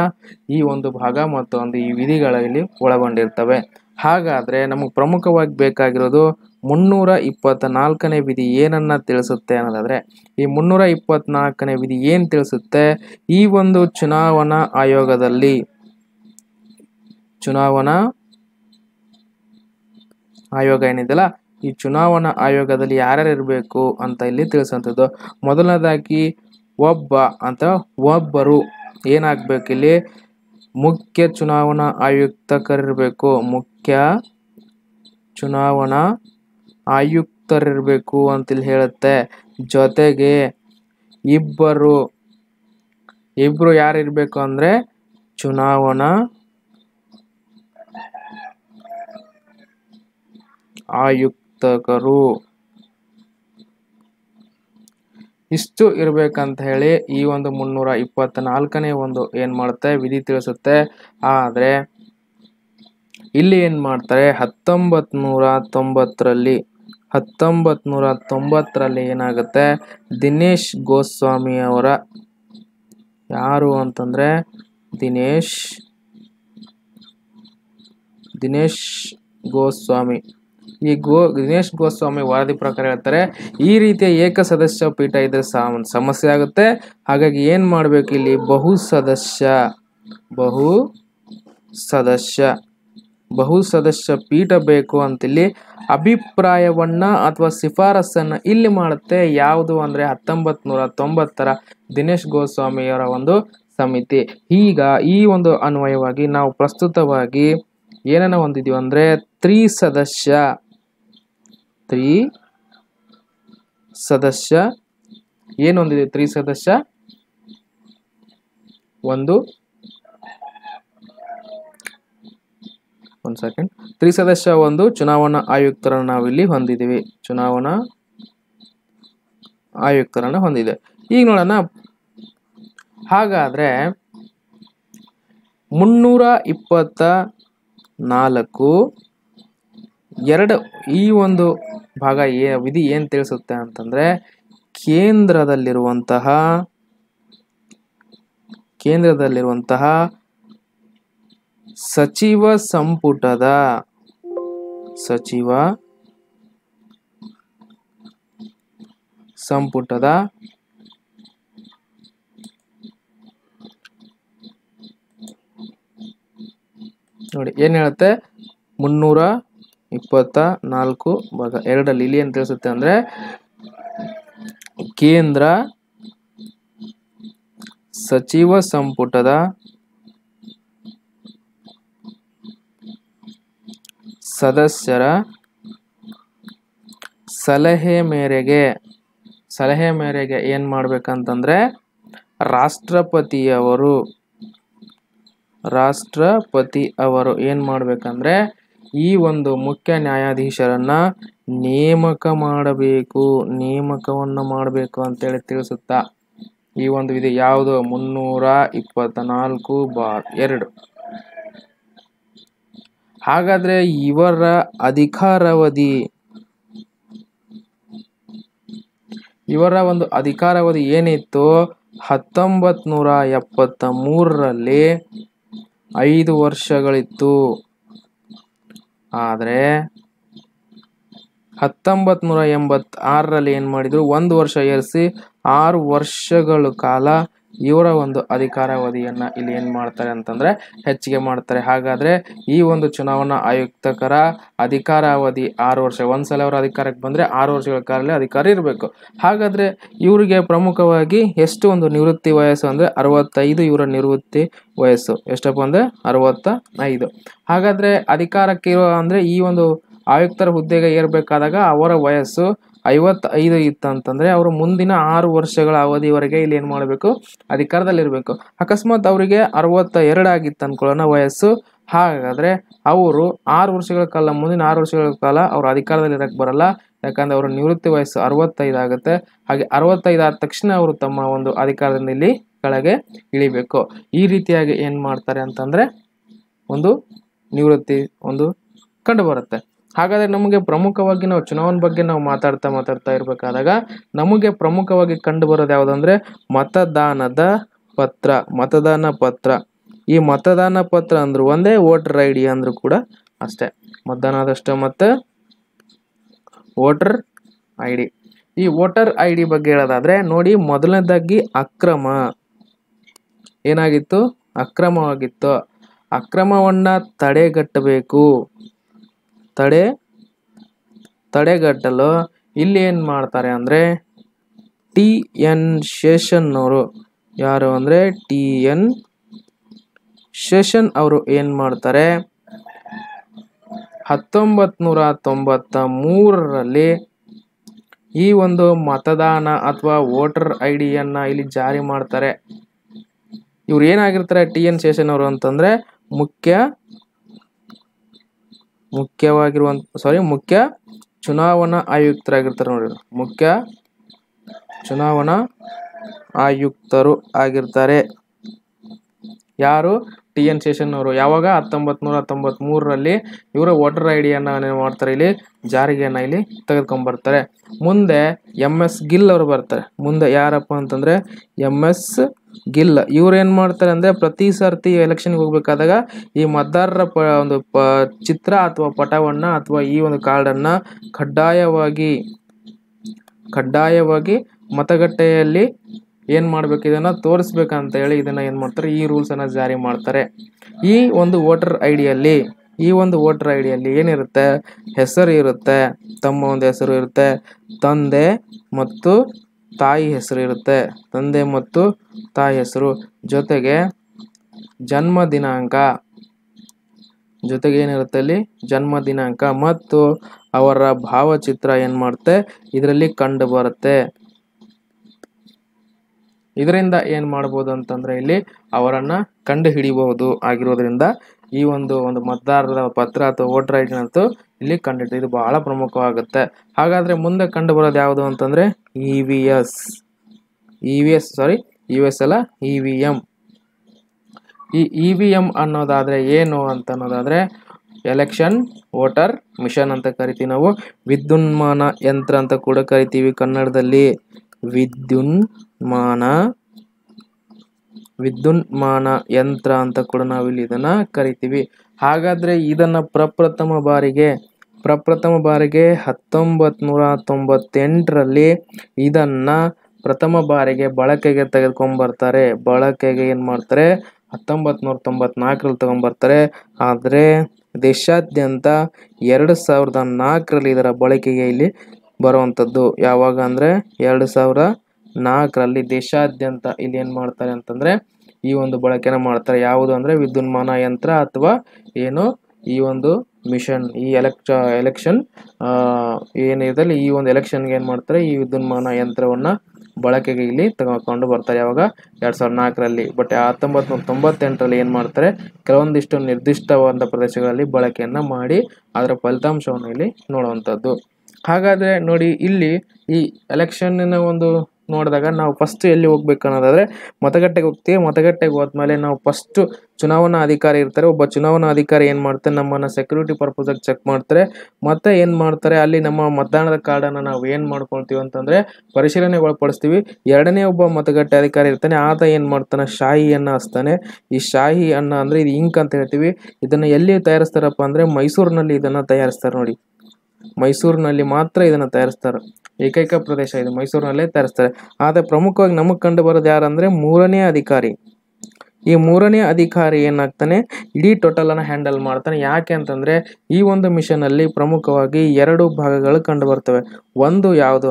ಈ ಒಂದು ಭಾಗ ಮತ್ತು ಈ ವಿಧಿಗಳಲ್ಲಿ ಒಳಗೊಂಡಿರ್ತವೆ. ಹಾಗಾದ್ರೆ ನಮಗೆ ಪ್ರಮುಖವಾಗಿ ಬೇಕಾಗಿರೋದು 324ನೇ ವಿಧಿ ಏನನ್ನ ತಿಳಿಸುತ್ತೆ ಅನ್ನೋದಾದ್ರೆ, ಈ 324ನೇ ವಿಧಿ ಏನ್ ತಿಳಿಸುತ್ತೆ? ಈ ಒಂದು ಚುನಾವಣಾ ಆಯೋಗ ಏನಿದೆಯಲ್ಲ, ಈ ಚುನಾವಣಾ ಆಯೋಗದಲ್ಲಿ ಯಾರ್ಯಾರು ಇರಬೇಕು ಅಂತ ಇಲ್ಲಿ ತಿಳಿಸುವಂಥದ್ದು. ಮೊದಲನೇದಾಗಿ ಒಬ್ಬರು ಏನಾಗ್ಬೇಕು ಇಲ್ಲಿ? ಮುಖ್ಯ ಚುನಾವಣಾ ಆಯುಕ್ತರಿರ್ಬೇಕು. ಮುಖ್ಯ ಚುನಾವಣಾ ಆಯುಕ್ತರಿರ್ಬೇಕು ಅಂತ ಇಲ್ಲಿ ಹೇಳುತ್ತೆ. ಜೊತೆಗೆ ಇಬ್ರು ಯಾರಿರ್ಬೇಕು ಅಂದ್ರೆ ಚುನಾವಣಾ ಆಯುಕ್ತರು. ಇಷ್ಟು ಇರ್ಬೇಕಂತ ಹೇಳಿ ಈ ಒಂದು 324ನೇ ಒಂದು ಏನ್ ಮಾಡುತ್ತೆ? ವಿಧಿ ತಿಳಿಸುತ್ತೆ. ಆದ್ರೆ ಇಲ್ಲಿ ಏನ್ ಮಾಡ್ತಾರೆ? 1990ರಲ್ಲಿ ಏನಾಗುತ್ತೆ? ದಿನೇಶ್ ಗೋಸ್ವಾಮಿ ಅವರ, ಯಾರು ಅಂತಂದ್ರೆ ದಿನೇಶ್ ಗೋಸ್ವಾಮಿ. ಈ ದಿನೇಶ್ ಗೋಸ್ವಾಮಿ ವರದಿ ಪ್ರಕಾರ ಹೇಳ್ತಾರೆ, ಈ ರೀತಿಯ ಏಕಸದಸ್ಯ ಪೀಠ ಇದ್ರೆ ಸಮಸ್ಯೆ ಆಗುತ್ತೆ. ಹಾಗಾಗಿ ಏನ್ ಮಾಡ್ಬೇಕು ಇಲ್ಲಿ? ಬಹುಸದಸ್ಯ ಪೀಠ ಬೇಕು ಅಂತಿಲ್ಲಿ ಅಭಿಪ್ರಾಯವನ್ನ ಅಥವಾ ಶಿಫಾರಸನ್ನ ಇಲ್ಲಿ ಮಾಡುತ್ತೆ. ಯಾವುದು ಅಂದ್ರೆ 1990ರ ದಿನೇಶ್ ಗೋಸ್ವಾಮಿಯವರ ಒಂದು ಸಮಿತಿ. ಈಗ ಈ ಒಂದು ಅನ್ವಯವಾಗಿ ನಾವು ಪ್ರಸ್ತುತವಾಗಿ ಏನನ್ನ ಹೊಂದಿದೀವಿ ಅಂದ್ರೆ ತ್ರಿಸದಸ್ಯ ಏನು ಹೊಂದಿದೆ? ತ್ರಿಸದಸ್ಯ ಒಂದು ಚುನಾವಣಾ ಆಯುಕ್ತರನ್ನ ನಾವಿಲ್ಲಿ ಹೊಂದಿದ್ದೀವಿ. ಈಗ ನೋಡೋಣ. ಹಾಗಾದ್ರೆ 324(2) ಈ ಒಂದು ಭಾಗ ವಿಧಿ ಏನ್ ತಿಳಿಸುತ್ತೆ ಅಂತಂದ್ರೆ, ಕೇಂದ್ರದಲ್ಲಿರುವಂತಹ ಸಚಿವ ಸಂಪುಟದ ನೋಡಿ ಏನ್ ಹೇಳುತ್ತೆ? 324(2) ಇಲ್ಲಿ ಏನ್ ತಿಳಿಸುತ್ತೆ ಅಂದ್ರೆ, ಕೇಂದ್ರ ಸಚಿವ ಸಂಪುಟದ ಸದಸ್ಯರ ಸಲಹೆ ಮೇರೆಗೆ ಏನ್ ಮಾಡ್ಬೇಕಂತಂದ್ರೆ, ರಾಷ್ಟ್ರಪತಿ ಅವರು ಏನ್ ಮಾಡ್ಬೇಕಂದ್ರೆ ಈ ಒಂದು ಮುಖ್ಯ ನ್ಯಾಯಾಧೀಶರನ್ನ ನೇಮಕವನ್ನ ಮಾಡಬೇಕು ಅಂತೇಳಿ ತಿಳಿಸುತ್ತಾ ಈ ಒಂದು ವಿಧಿ ಯಾವುದು? 324(2). ಹಾಗಾದ್ರೆ ಇವರ ಒಂದು ಅಧಿಕಾರಾವಧಿ ಏನಿತ್ತು? 1973ರಲ್ಲಿ 5 ವರ್ಷಗಳಿತ್ತು. ಆದ್ರೆ 1986ರಲ್ಲಿ ಏನ್ ಮಾಡಿದ್ರು? 1 ವರ್ಷ ಏರಿಸಿ 6 ವರ್ಷಗಳ ಕಾಲ ಇವರ ಒಂದು ಅಧಿಕಾರಾವಧಿಯನ್ನ ಇಲ್ಲಿ ಏನ್ ಮಾಡ್ತಾರೆ ಅಂತಂದ್ರೆ ಹೆಚ್ಚಿಗೆ ಮಾಡ್ತಾರೆ. ಹಾಗಾದ್ರೆ ಈ ಒಂದು ಚುನಾವಣಾ ಆಯುಕ್ತರ ಅಧಿಕಾರಾವಧಿ 6 ವರ್ಷ. ಒಂದ್ಸಲ ಅವರ ಅಧಿಕಾರಕ್ಕೆ ಬಂದ್ರೆ 6 ವರ್ಷಗಳ ಕಾಲ ಅಧಿಕಾರ ಇರಬೇಕು. ಹಾಗಾದ್ರೆ ಇವರಿಗೆ ಪ್ರಮುಖವಾಗಿ ಎಷ್ಟು ಒಂದು ನಿವೃತ್ತಿ ವಯಸ್ಸು ಅಂದ್ರೆ 65. ಇವರ ನಿವೃತ್ತಿ ವಯಸ್ಸು ಎಷ್ಟಪ್ಪ ಅಂದ್ರೆ 65. ಹಾಗಾದ್ರೆ ಅಧಿಕಾರಕ್ಕೆ ಇರುವ ಅಂದ್ರೆ ಈ ಒಂದು ಆಯುಕ್ತರ ಹುದ್ದೆಗೆ ಏರ್ಬೇಕಾದಾಗ ಅವರ ವಯಸ್ಸು 55 ಇತ್ತಂತಂದ್ರೆ ಅವರು ಮುಂದಿನ 6 ವರ್ಷಗಳ ಅವಧಿವರೆಗೆ ಇಲ್ಲಿ ಏನ್ ಮಾಡಬೇಕು, ಅಧಿಕಾರದಲ್ಲಿರ್ಬೇಕು. ಅಕಸ್ಮಾತ್ ಅವರಿಗೆ 62 ಆಗಿತ್ತು ಅನ್ಕೊಳ್ಳೋಣ ವಯಸ್ಸು. ಹಾಗಾದ್ರೆ ಅವರು 6 ವರ್ಷಗಳ ಕಾಲ, ಮುಂದಿನ 6 ವರ್ಷಗಳ ಕಾಲ ಅವ್ರ ಅಧಿಕಾರದಲ್ಲಿ ಇರಕ್ ಬರಲ್ಲ. ಯಾಕಂದ್ರೆ ಅವರ ನಿವೃತ್ತಿ ವಯಸ್ಸು 65 ಆಗುತ್ತೆ. ಹಾಗೆ 65 ಆದ ತಕ್ಷಣ ಅವರು ತಮ್ಮ ಒಂದು ಅಧಿಕಾರದಿಂದ ಇಲ್ಲಿ ಕೆಳಗೆ ಇಳಿಬೇಕು. ಈ ರೀತಿಯಾಗಿ ಏನ್ ಮಾಡ್ತಾರೆ ಅಂತಂದ್ರೆ ಒಂದು ನಿವೃತ್ತಿ ಒಂದು ಕಂಡು ಬರುತ್ತೆ. ಹಾಗಾದ್ರೆ ನಮಗೆ ಪ್ರಮುಖವಾಗಿ ನಾವು ಚುನಾವಣೆ ಬಗ್ಗೆ ನಾವು ಮಾತಾಡ್ತಾ ಇರ್ಬೇಕಾದಾಗ ನಮಗೆ ಪ್ರಮುಖವಾಗಿ ಕಂಡು ಬರೋದು ಯಾವುದಂದ್ರೆ ಮತದಾನ ಪತ್ರ. ಈ ಮತದಾನ ಪತ್ರ ಅಂದ್ರು ಒಂದೇ, ವೋಟರ್ ಐ ಡಿ ಅಂದ್ರು ಕೂಡ ಅಷ್ಟೇ. ಮತದಾನ ಆದಷ್ಟೇ ಮತ್ತೆ ವೋಟರ್ ಐ ಡಿ. ಈ ವೋಟರ್ ಐ ಡಿ ಬಗ್ಗೆ ಹೇಳೋದಾದ್ರೆ ನೋಡಿ, ಮೊದಲನೇದಾಗಿ ಏನಾಗಿತ್ತು, ಅಕ್ರಮವಾಗಿತ್ತು. ಅಕ್ರಮವನ್ನ ತಡೆಗಟ್ಟಬೇಕು. ತಡೆಗಟ್ಟಲು ಇಲ್ಲಿ ಏನ್ ಮಾಡ್ತಾರೆ ಅಂದ್ರೆ ಟಿ.ಎನ್. ಶೇಷನ್ ಅವರು, ಯಾರು ಅಂದ್ರೆ ಟಿ.ಎನ್. ಶೇಷನ್ ಅವರು ಏನ್ ಮಾಡ್ತಾರೆ 1993ರಲ್ಲಿ ಈ ಒಂದು ಮತದಾನ ಅಥವಾ ವೋಟರ್ ಐ ಡಿಯನ್ನ ಇಲ್ಲಿ ಜಾರಿ ಮಾಡ್ತಾರೆ. ಇವ್ರು ಏನಾಗಿರ್ತಾರೆ ಟಿ.ಎನ್. ಶೇಷನ್ ಅವರು ಅಂತಂದ್ರೆ ಮುಖ್ಯ ಚುನಾವಣಾ ಆಯುಕ್ತರಾಗಿರ್ತಾರೆ ನೋಡಿ. ಮುಖ್ಯ ಚುನಾವಣಾ ಆಯುಕ್ತರು ಆಗಿರ್ತಾರೆ ಯಾರು, ಟಿ.ಎನ್. ಶೇಷನ್ ಅವರು. ಯಾವಾಗ 1993ರಲ್ಲಿ ಇವರು ವೋಟರ್ ಐ ಡಿಯನ್ನ ಏನ್ ಮಾಡ್ತಾರೆ, ಇಲ್ಲಿ ಜಾರಿಗೆಯನ್ನ ಇಲ್ಲಿ ತೆಗೆದುಕೊಂಡ್ಬರ್ತಾರೆ. ಮುಂದೆ ಎಂ.ಎಸ್. ಗಿಲ್ ಅವರು ಬರ್ತಾರೆ. ಮುಂದೆ ಯಾರಪ್ಪ ಅಂತಂದ್ರೆ ಎಂ.ಎಸ್. ಗಿಲ್. ಇವ್ರು ಏನ್ ಮಾಡ್ತಾರೆ ಅಂದ್ರೆ ಪ್ರತಿ ಸರ್ತಿ ಎಲೆಕ್ಷನ್ಗೆ ಹೋಗ್ಬೇಕಾದಾಗ ಈ ಮತದಾರರ ಒಂದು ಚಿತ್ರ ಅಥವಾ ಪಟವನ್ನ ಅಥವಾ ಈ ಒಂದು ಕಾರ್ಡನ್ನ ಕಡ್ಡಾಯವಾಗಿ ಮತಗಟ್ಟೆಯಲ್ಲಿ ಏನ್ ಮಾಡ್ಬೇಕು, ಇದನ್ನ ತೋರಿಸ್ಬೇಕಂತ ಹೇಳಿ ಇದನ್ನ ಏನ್ ಮಾಡ್ತಾರೆ, ಈ ರೂಲ್ಸ್ ಅನ್ನ ಜಾರಿ ಮಾಡ್ತಾರೆ. ಈ ಒಂದು ವೋಟರ್ ಐ ಡಿಯಲ್ಲಿ ಏನಿರುತ್ತೆ, ಹೆಸರು ಇರುತ್ತೆ, ತಮ್ಮ ಒಂದು ಹೆಸರು ಇರುತ್ತೆ, ತಂದೆ ಮತ್ತು ತಾಯಿ ಹೆಸರು ಇರುತ್ತೆ, ಜೊತೆಗೆ ಜನ್ಮ ದಿನಾಂಕ, ಏನಿರುತ್ತೆ ಅಲ್ಲಿ ಜನ್ಮ ದಿನಾಂಕ ಮತ್ತು ಅವರ ಭಾವಚಿತ್ರ ಏನ್ ಮಾಡುತ್ತೆ ಇದರಲ್ಲಿ ಕಂಡು ಬರುತ್ತೆ. ಇದರಿಂದ ಏನ್ ಮಾಡ್ಬೋದು ಅಂತಂದ್ರೆ ಇಲ್ಲಿ ಅವರನ್ನ ಕಂಡು ಹಿಡಿಬಹುದು ಆಗಿರೋದ್ರಿಂದ ಈ ಒಂದು ಮತದಾರರ ಪತ್ರ ಅಥವಾ ವೋಟರ್ ಐ ಡಿ ಅಂತೂ ಇಲ್ಲಿ ಕಂಡುಹಿಡಿದು ಇದು ಬಹಳ ಪ್ರಮುಖವಾಗುತ್ತೆ. ಹಾಗಾದ್ರೆ ಮುಂದೆ ಕಂಡು ಬರೋದು ಯಾವುದು ಅಂತಂದ್ರೆ ಇವಿಎಂ. ಈ ಇವಿಎಂ ಅನ್ನೋದಾದ್ರೆ ಏನು ಅಂತ ಅನ್ನೋದಾದ್ರೆ ಎಲೆಕ್ಷನ್ ವೋಟರ್ ಮಿಷನ್ ಅಂತ ಕರಿತೀವಿ ನಾವು. ವಿದ್ಯುನ್ಮಾನ ಯಂತ್ರ ಅಂತ ಕೂಡ ಕರಿತೀವಿ ಕನ್ನಡದಲ್ಲಿ. ವಿದ್ಯುನ್ಮಾನ ಯಂತ್ರ ಅಂತ ಕೂಡ ನಾವಿಲ್ಲಿ ಇದನ್ನ ಕರಿತೀವಿ. ಹಾಗಾದ್ರೆ ಇದನ್ನ ಪ್ರಪ್ರಥಮ ಬಾರಿಗೆ 1998ರಲ್ಲಿ ಇದನ್ನ ಪ್ರಥಮ ಬಾರಿಗೆ ಬಳಕೆಗೆ ತೆಗೆದುಕೊಂಡ್ಬರ್ತಾರೆ. ಏನ್ ಮಾಡ್ತಾರೆ 1994ರಲ್ಲಿ ತಗೊಂಡ್ಬರ್ತಾರೆ. ಆದ್ರೆ ದೇಶಾದ್ಯಂತ 2004ರಲ್ಲಿ ಇದರ ಬಳಕೆಗೆ ಇಲ್ಲಿ ಬರುವಂತದ್ದು. ಯಾವಾಗ ಅಂದ್ರೆ 2004ರಲ್ಲಿ ದೇಶಾದ್ಯಂತ ಇಲ್ಲಿ ಏನ್ ಮಾಡ್ತಾರೆ ಅಂತಂದ್ರೆ ಈ ಒಂದು ಬಳಕೆನ ಮಾಡ್ತಾರೆ. ಯಾವುದು ಅಂದ್ರೆ ವಿದ್ಯುನ್ಮಾನ ಯಂತ್ರ ಅಥವಾ ಏನು ಈ ಒಂದು ಮಿಷನ್, ಈ ಎಲೆಕ್ಷನ್ ಏನಿದೆ ಈ ಒಂದು ಎಲೆಕ್ಷನ್ಗೆ ಏನ್ ಮಾಡ್ತಾರೆ, ಈ ವಿದ್ಯುನ್ಮಾನ ಯಂತ್ರವನ್ನ ಬಳಕೆಗೆ ಇಲ್ಲಿ ತೆಗೆದುಕೊಂಡು ಬರ್ತಾರೆ. ಯಾವಾಗ 2004ರಲ್ಲಿ. ಬಟ್ 1998ರಲ್ಲಿ ಏನ್ ಮಾಡ್ತಾರೆ, ಕೆಲವೊಂದಿಷ್ಟು ನಿರ್ದಿಷ್ಟವಾದ ಪ್ರದೇಶಗಳಲ್ಲಿ ಬಳಕೆಯನ್ನ ಮಾಡಿ ಅದರ ಫಲಿತಾಂಶವನ್ನು ಇಲ್ಲಿ ನೋಡುವಂಥದ್ದು. ಹಾಗಾದ್ರೆ ನೋಡಿ, ಇಲ್ಲಿ ಈ ಎಲೆಕ್ಷನ್ನ ಒಂದು ನೋಡಿದಾಗ ನಾವು ಫಸ್ಟ್ ಎಲ್ಲಿ ಹೋಗ್ಬೇಕು ಅನ್ನೋದಾದ್ರೆ ಮತಗಟ್ಟೆಗೆ ಹೋಗ್ತೀವಿ. ಮತಗಟ್ಟೆಗೆ ಹೋದ್ಮೇಲೆ ನಾವು ಫಸ್ಟ್ ಚುನಾವಣಾ ಅಧಿಕಾರಿ ಇರ್ತಾರೆ. ಒಬ್ಬ ಚುನಾವಣಾ ಅಧಿಕಾರಿ ಏನ್ ಮಾಡ್ತಾರೆ, ನಮ್ಮನ್ನ ಸೆಕ್ಯೂರಿಟಿ ಪರ್ಪಸ್ ಆಗಿ ಚೆಕ್ ಮಾಡ್ತಾರೆ. ಮತ್ತೆ ಏನ್ ಮಾಡ್ತಾರೆ, ಅಲ್ಲಿ ನಮ್ಮ ಮತದಾನದ ಕಾರ್ಡ್ ಅನ್ನ ನಾವು ಏನ್ ಮಾಡ್ಕೊಳ್ತೀವಿ ಅಂತಂದ್ರೆ ಪರಿಶೀಲನೆಗೆ ಒಳಪಡಿಸ್ತೀವಿ. ಎರಡನೇ ಒಬ್ಬ ಮತಗಟ್ಟೆ ಅಧಿಕಾರಿ ಇರ್ತಾನೆ. ಆತ ಏನ್ ಮಾಡ್ತಾನೆ, ಶಾಹಿಯನ್ನ ಹಚ್ತಾನೆ. ಈ ಶಾಹಿ ಅನ್ನ ಅಂದ್ರೆ ಇದು ಇಂಕ್ ಅಂತ ಹೇಳ್ತೀವಿ. ಇದನ್ನ ಎಲ್ಲಿ ತಯಾರಿಸ್ತಾರಪ್ಪ ಅಂದ್ರೆ ಮೈಸೂರಿನಲ್ಲಿ ಇದನ್ನ ತಯಾರಿಸ್ತಾರೆ ನೋಡಿ. ಮೈಸೂರಿನಲ್ಲಿ ಮಾತ್ರ ಇದನ್ನು ತಯಾರಿಸ್ತಾರೆ. ಏಕೈಕ ಪ್ರದೇಶ ಇದು, ಮೈಸೂರಿನಲ್ಲೇ ತಯಾರಿಸ್ತಾರೆ. ಆದರೆ ಪ್ರಮುಖವಾಗಿ ನಮಗೆ ಕಂಡು ಬರೋದು ಯಾರಂದ್ರೆ ಮೂರನೇ ಅಧಿಕಾರಿ. ಈ ಮೂರನೇ ಅಧಿಕಾರಿ ಏನಾಗ್ತಾನೆ, ಇಡೀ ಟೋಟಲ್ ಅನ್ನ ಹ್ಯಾಂಡಲ್ ಮಾಡ್ತಾನೆ. ಯಾಕೆ ಅಂತಂದ್ರೆ ಈ ಒಂದು ಮಿಷನ್ ಅಲ್ಲಿ ಪ್ರಮುಖವಾಗಿ 2 ಭಾಗಗಳು ಕಂಡು ಬರ್ತವೆ. ಒಂದು ಯಾವುದು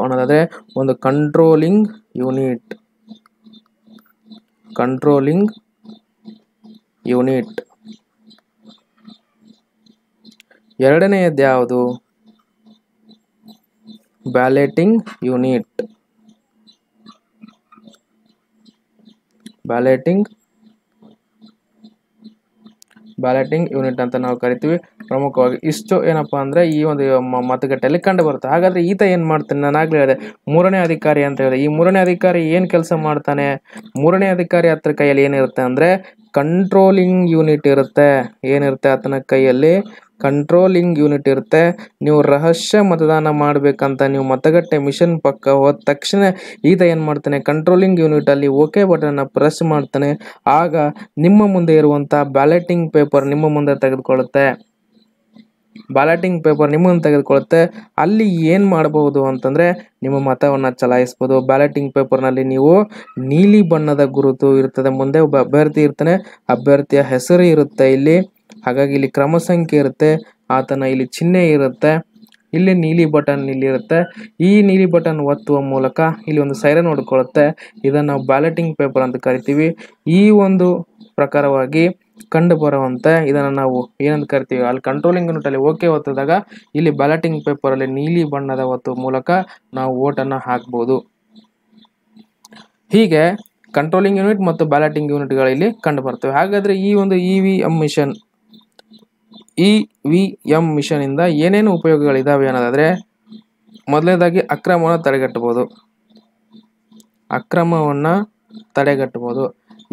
ಅನ್ನೋದಾದ್ರೆ ಒಂದು ಕಂಟ್ರೋಲಿಂಗ್ ಯೂನಿಟ್. ಎರಡನೆಯದು ಯಾವುದು, ಬ್ಯಾಲೆಟಿಂಗ್ ಯೂನಿಟ್ ಅಂತ ನಾವು ಕರಿತೀವಿ. ಪ್ರಮುಖವಾಗಿ ಇಷ್ಟು ಏನಪ್ಪಾ ಅಂದ್ರೆ ಈ ಒಂದು ಮತಗಟ್ಟೆಯಲ್ಲಿ ಕಂಡು ಬರುತ್ತೆ. ಹಾಗಾದ್ರೆ ಈತ ಏನ್ ಮಾಡ್ತಾನೆ, ನಾನು ಆಗ್ಲೇ ಹೇಳಿದೆ ಮೂರನೇ ಅಧಿಕಾರಿ ಅಂತ ಹೇಳಿದೆ. ಈ ಮೂರನೇ ಅಧಿಕಾರಿ ಏನ್ ಕೆಲಸ ಮಾಡ್ತಾನೆ, ಮೂರನೇ ಅಧಿಕಾರಿ ಹತ್ರ ಕೈಯಲ್ಲಿ ಏನಿರುತ್ತೆ ಅಂದ್ರೆ ಕಂಟ್ರೋಲಿಂಗ್ ಯೂನಿಟ್ ಇರುತ್ತೆ. ಏನಿರುತ್ತೆ ಆತನ ಕೈಯಲ್ಲಿ, ಕಂಟ್ರೋಲಿಂಗ್ ಯೂನಿಟ್ ಇರುತ್ತೆ. ನೀವು ರಹಸ್ಯ ಮತದಾನ ಮಾಡ್ಬೇಕಂತ ನೀವು ಮತಗಟ್ಟೆ ಮಿಷನ್ ಪಕ್ಕ ಹೋದ ತಕ್ಷಣ ಈತ ಏನ್ ಮಾಡ್ತಾನೆ, ಕಂಟ್ರೋಲಿಂಗ್ ಯೂನಿಟ್ ಅಲ್ಲಿ ಓಕೆ ಬಟನ್ ಪ್ರೆಸ್ ಮಾಡ್ತಾನೆ. ಆಗ ನಿಮ್ಮ ಮುಂದೆ ಇರುವಂತ ಬ್ಯಾಲೆಟಿಂಗ್ ಪೇಪರ್ ನಿಮ್ಮ ಮುಂದೆ ತೆಗೆದುಕೊಳ್ಳುತ್ತೆ. ಅಲ್ಲಿ ಏನ್ ಮಾಡಬಹುದು ಅಂತಂದ್ರೆ ನಿಮ್ಮ ಮತವನ್ನ ಚಲಾಯಿಸಬಹುದು. ಬ್ಯಾಲೆಟಿಂಗ್ ಪೇಪರ್ ನಲ್ಲಿ ನೀವು ನೀಲಿ ಬಣ್ಣದ ಗುರುತು ಇರ್ತದೆ, ಮುಂದೆ ಒಬ್ಬ ಅಭ್ಯರ್ಥಿ ಇರ್ತಾನೆ, ಅಭ್ಯರ್ಥಿಯ ಹೆಸರು ಇರುತ್ತೆ ಇಲ್ಲಿ. ಹಾಗಾಗಿ ಇಲ್ಲಿ ಕ್ರಮ ಸಂಖ್ಯೆ ಇರುತ್ತೆ, ಆತನ ಇಲ್ಲಿ ಚಿಹ್ನೆ ಇರುತ್ತೆ, ಇಲ್ಲಿ ನೀಲಿ ಬಟನ್ ಇಲ್ಲಿ ಇರುತ್ತೆ. ಈ ನೀಲಿ ಬಟನ್ ಒತ್ತುವ ಮೂಲಕ ಇಲ್ಲಿ ಒಂದು ಸೈರನ್ ಹೊಡ್ಕೊಳ್ಳುತ್ತೆ. ಇದನ್ನ ನಾವು ಬ್ಯಾಲೆಟಿಂಗ್ ಪೇಪರ್ ಅಂತ ಕರಿತೀವಿ. ಈ ಒಂದು ಪ್ರಕಾರವಾಗಿ ಕಂಡು ಬರುವಂತೆ ಇದನ್ನ ನಾವು ಏನಂತ ಕರಿತೀವಿ, ಅಲ್ಲಿ ಕಂಟ್ರೋಲಿಂಗ್ ಯೂನಿಟ್ ಅಲ್ಲಿ ಓಕೆ ಒತ್ತಿದಾಗ ಇಲ್ಲಿ ಬ್ಯಾಲೆಟಿಂಗ್ ಪೇಪರ್ ಅಲ್ಲಿ ನೀಲಿ ಬಣ್ಣದ ಒತ್ತುವ ಮೂಲಕ ನಾವು ವೋಟನ್ನ ಹಾಕಬಹುದು. ಹೀಗೆ ಕಂಟ್ರೋಲಿಂಗ್ ಯೂನಿಟ್ ಮತ್ತು ಬ್ಯಾಲೆಟಿಂಗ್ ಯೂನಿಟ್ಗಳು ಇಲ್ಲಿ ಕಂಡು ಬರ್ತವೆ. ಹಾಗಾದ್ರೆ ಈ ಒಂದು ಇವಿಎಂ ಮಿಷನ್ ಇಂದ ಏನೇನು ಉಪಯೋಗಗಳಿದಾವೆ ಅನ್ನೋದಾದ್ರೆ, ಮೊದಲನೇದಾಗಿ ಅಕ್ರಮವನ್ನ ತಡೆಗಟ್ಟಬಹುದು.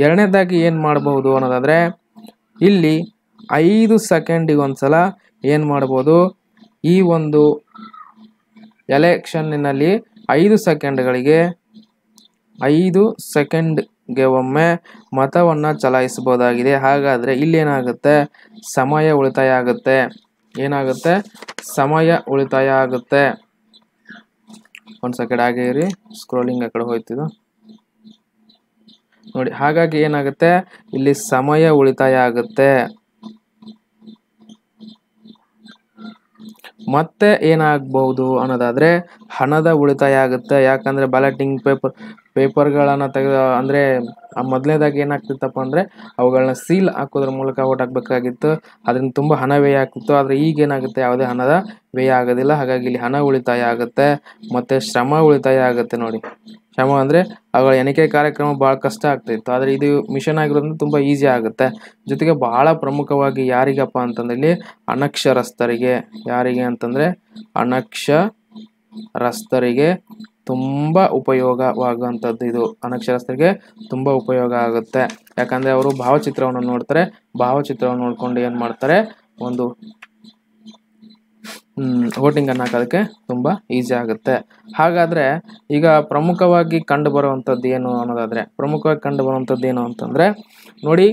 ಎರಡನೇದಾಗಿ ಏನ್ ಮಾಡಬಹುದು ಅನ್ನೋದಾದ್ರೆ, ಇಲ್ಲಿ 5 ಸೆಕೆಂಡಿಗೆ ಒಂದ್ಸಲ ಏನ್ ಮಾಡಬಹುದು, ಈ ಒಂದು ಎಲೆಕ್ಷನ್ನಲ್ಲಿ 5 ಸೆಕೆಂಡ್ಗೆ ಒಮ್ಮೆ ಮತವನ್ನ ಚಲಾಯಿಸಬಹುದಾಗಿದೆ. ಹಾಗಾದ್ರೆ ಇಲ್ಲಿ ಏನಾಗುತ್ತೆ, ಸಮಯ ಉಳಿತಾಯ ಆಗುತ್ತೆ. ಒಂದ್ ಸೆಕೆಂಡ್ ಹಾಗೆ ಇರಿ, ಸ್ಕ್ರೋಲಿಂಗ್ ಆ ಕಡೆ ಹೋಯ್ತಿದ್ದು ನೋಡಿ. ಹಾಗಾಗಿ ಏನಾಗುತ್ತೆ, ಇಲ್ಲಿ ಸಮಯ ಉಳಿತಾಯ ಆಗುತ್ತೆ. ಮತ್ತೆ ಏನಾಗಬಹುದು ಅನ್ನೋದಾದ್ರೆ ಹಣದ ಉಳಿತಾಯ ಆಗುತ್ತೆ. ಯಾಕಂದ್ರೆ ಬ್ಯಾಲೆಟಿಂಗ್ ಪೇಪರ್ಗಳನ್ನ ಅಂದ್ರೆ ಮೊದಲನೇದಾಗಿ ಏನಾಗ್ತಿತ್ತಪ್ಪ ಅಂದ್ರೆ ಅವುಗಳನ್ನ ಸೀಲ್ ಹಾಕೋದ್ರ ಮೂಲಕ ಓಟ್ ಹಾಕ್ಬೇಕಾಗಿತ್ತು. ಅದರಿಂದ ತುಂಬಾ ಹಣ ವ್ಯಯ ಆಗ್ತಿತ್ತು. ಆದ್ರೆ ಈಗ ಏನಾಗುತ್ತೆ, ಯಾವುದೇ ಹಣದ ವ್ಯಯ ಆಗೋದಿಲ್ಲ. ಹಾಗಾಗಿ ಇಲ್ಲಿ ಹಣ ಉಳಿತಾಯ ಆಗುತ್ತೆ, ಮತ್ತೆ ಶ್ರಮ ಉಳಿತಾಯ ಆಗುತ್ತೆ. ನೋಡಿ, ಶ್ರಮ ಅಂದ್ರೆ ಅವುಗಳ ಎಣಿಕೆ ಕಾರ್ಯಕ್ರಮ ಬಹಳ ಕಷ್ಟ ಆಗ್ತಿತ್ತು, ಆದ್ರೆ ಇದು ಮಿಷನ್ ಆಗಿರೋದ್ರಿಂದ ತುಂಬಾ ಈಸಿ ಆಗುತ್ತೆ. ಜೊತೆಗೆ ಬಹಳ ಪ್ರಮುಖವಾಗಿ ಯಾರಿಗಪ್ಪ ಅಂತಂದ್ರೆ ಇಲ್ಲಿ ಅನಕ್ಷರಸ್ಥರಿಗೆ ತುಂಬಾ ಉಪಯೋಗವಾಗುವಂಥದ್ದು. ಇದು ಅನಕ್ಷರಸ್ಥರಿಗೆ ತುಂಬಾ ಉಪಯೋಗ ಆಗುತ್ತೆ. ಯಾಕಂದ್ರೆ ಅವರು ಭಾವಚಿತ್ರವನ್ನು ನೋಡ್ತಾರೆ, ಭಾವಚಿತ್ರವನ್ನು ನೋಡ್ಕೊಂಡು ಏನ್ ಮಾಡ್ತಾರೆ, ಒಂದು ವೋಟಿಂಗ್ ಅನ್ನ ಹಾಕೋದಕ್ಕೆ ತುಂಬಾ ಈಸಿ ಆಗುತ್ತೆ. ಹಾಗಾದ್ರೆ ಈಗ ಪ್ರಮುಖವಾಗಿ ಕಂಡು ಬರುವಂತದ್ದು ಏನು ಅಂತಂದ್ರೆ ನೋಡಿ,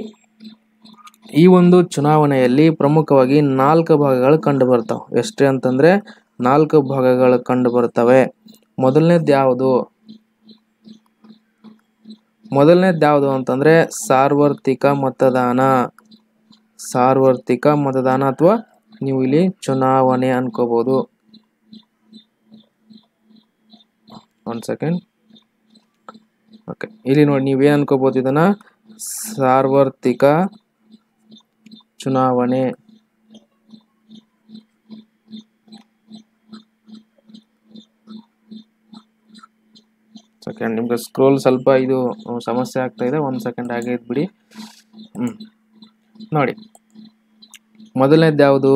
ಈ ಒಂದು ಚುನಾವಣೆಯಲ್ಲಿ ಪ್ರಮುಖವಾಗಿ 4 ಭಾಗಗಳು ಕಂಡು ಬರ್ತಾವೆ. ಎಷ್ಟೇ ಅಂತಂದ್ರೆ 4 ಭಾಗಗಳು ಕಂಡು ಬರ್ತವೆ. ಮೊದಲನೇದು ಯಾವುದು ಅಂತಂದ್ರೆ ಸಾರ್ವತ್ರಿಕ ಮತದಾನ ಅಥವಾ ನೀವು ಇಲ್ಲಿ ಚುನಾವಣೆ ಅನ್ಕೋಬಹುದು. ಒಂದ್ ಸೆಕೆಂಡ್. ಓಕೆ, ಇಲ್ಲಿ ನೋಡಿ ನೀವೇನ್ ಅನ್ಕೋಬಹುದು, ಇದನ್ನ ಸಾರ್ವತ್ರಿಕ ಚುನಾವಣೆ. ಸೆಕೆಂಡ್, ನಿಮ್ಗೆ ಸ್ಕ್ರೋಲ್ ಸ್ವಲ್ಪ ಇದು ಸಮಸ್ಯೆ ಆಗ್ತಾ ಇದೆ, ಒಂದ್ ಸೆಕೆಂಡ್ ಹಾಗೆ ಇದ್ಬಿಡಿ. ನೋಡಿ, ಮೊದಲನೇದು ಯಾವುದು,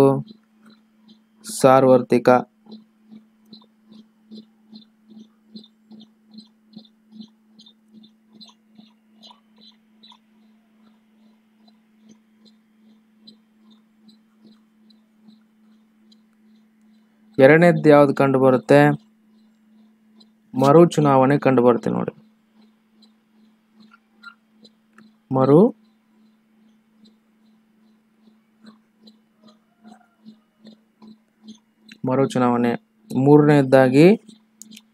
ಸಾರ್ವತ್ರಿಕ. ಎರಡನೇದು ಯಾವ್ದು ಕಂಡು ಬರುತ್ತೆ, ಮರು ಚುನಾವಣೆ ಕಂಡು ಬರುತ್ತೆ. ನೋಡಿ, ಮರು ಚುನಾವಣೆ. ಮೂರನೇದಾಗಿ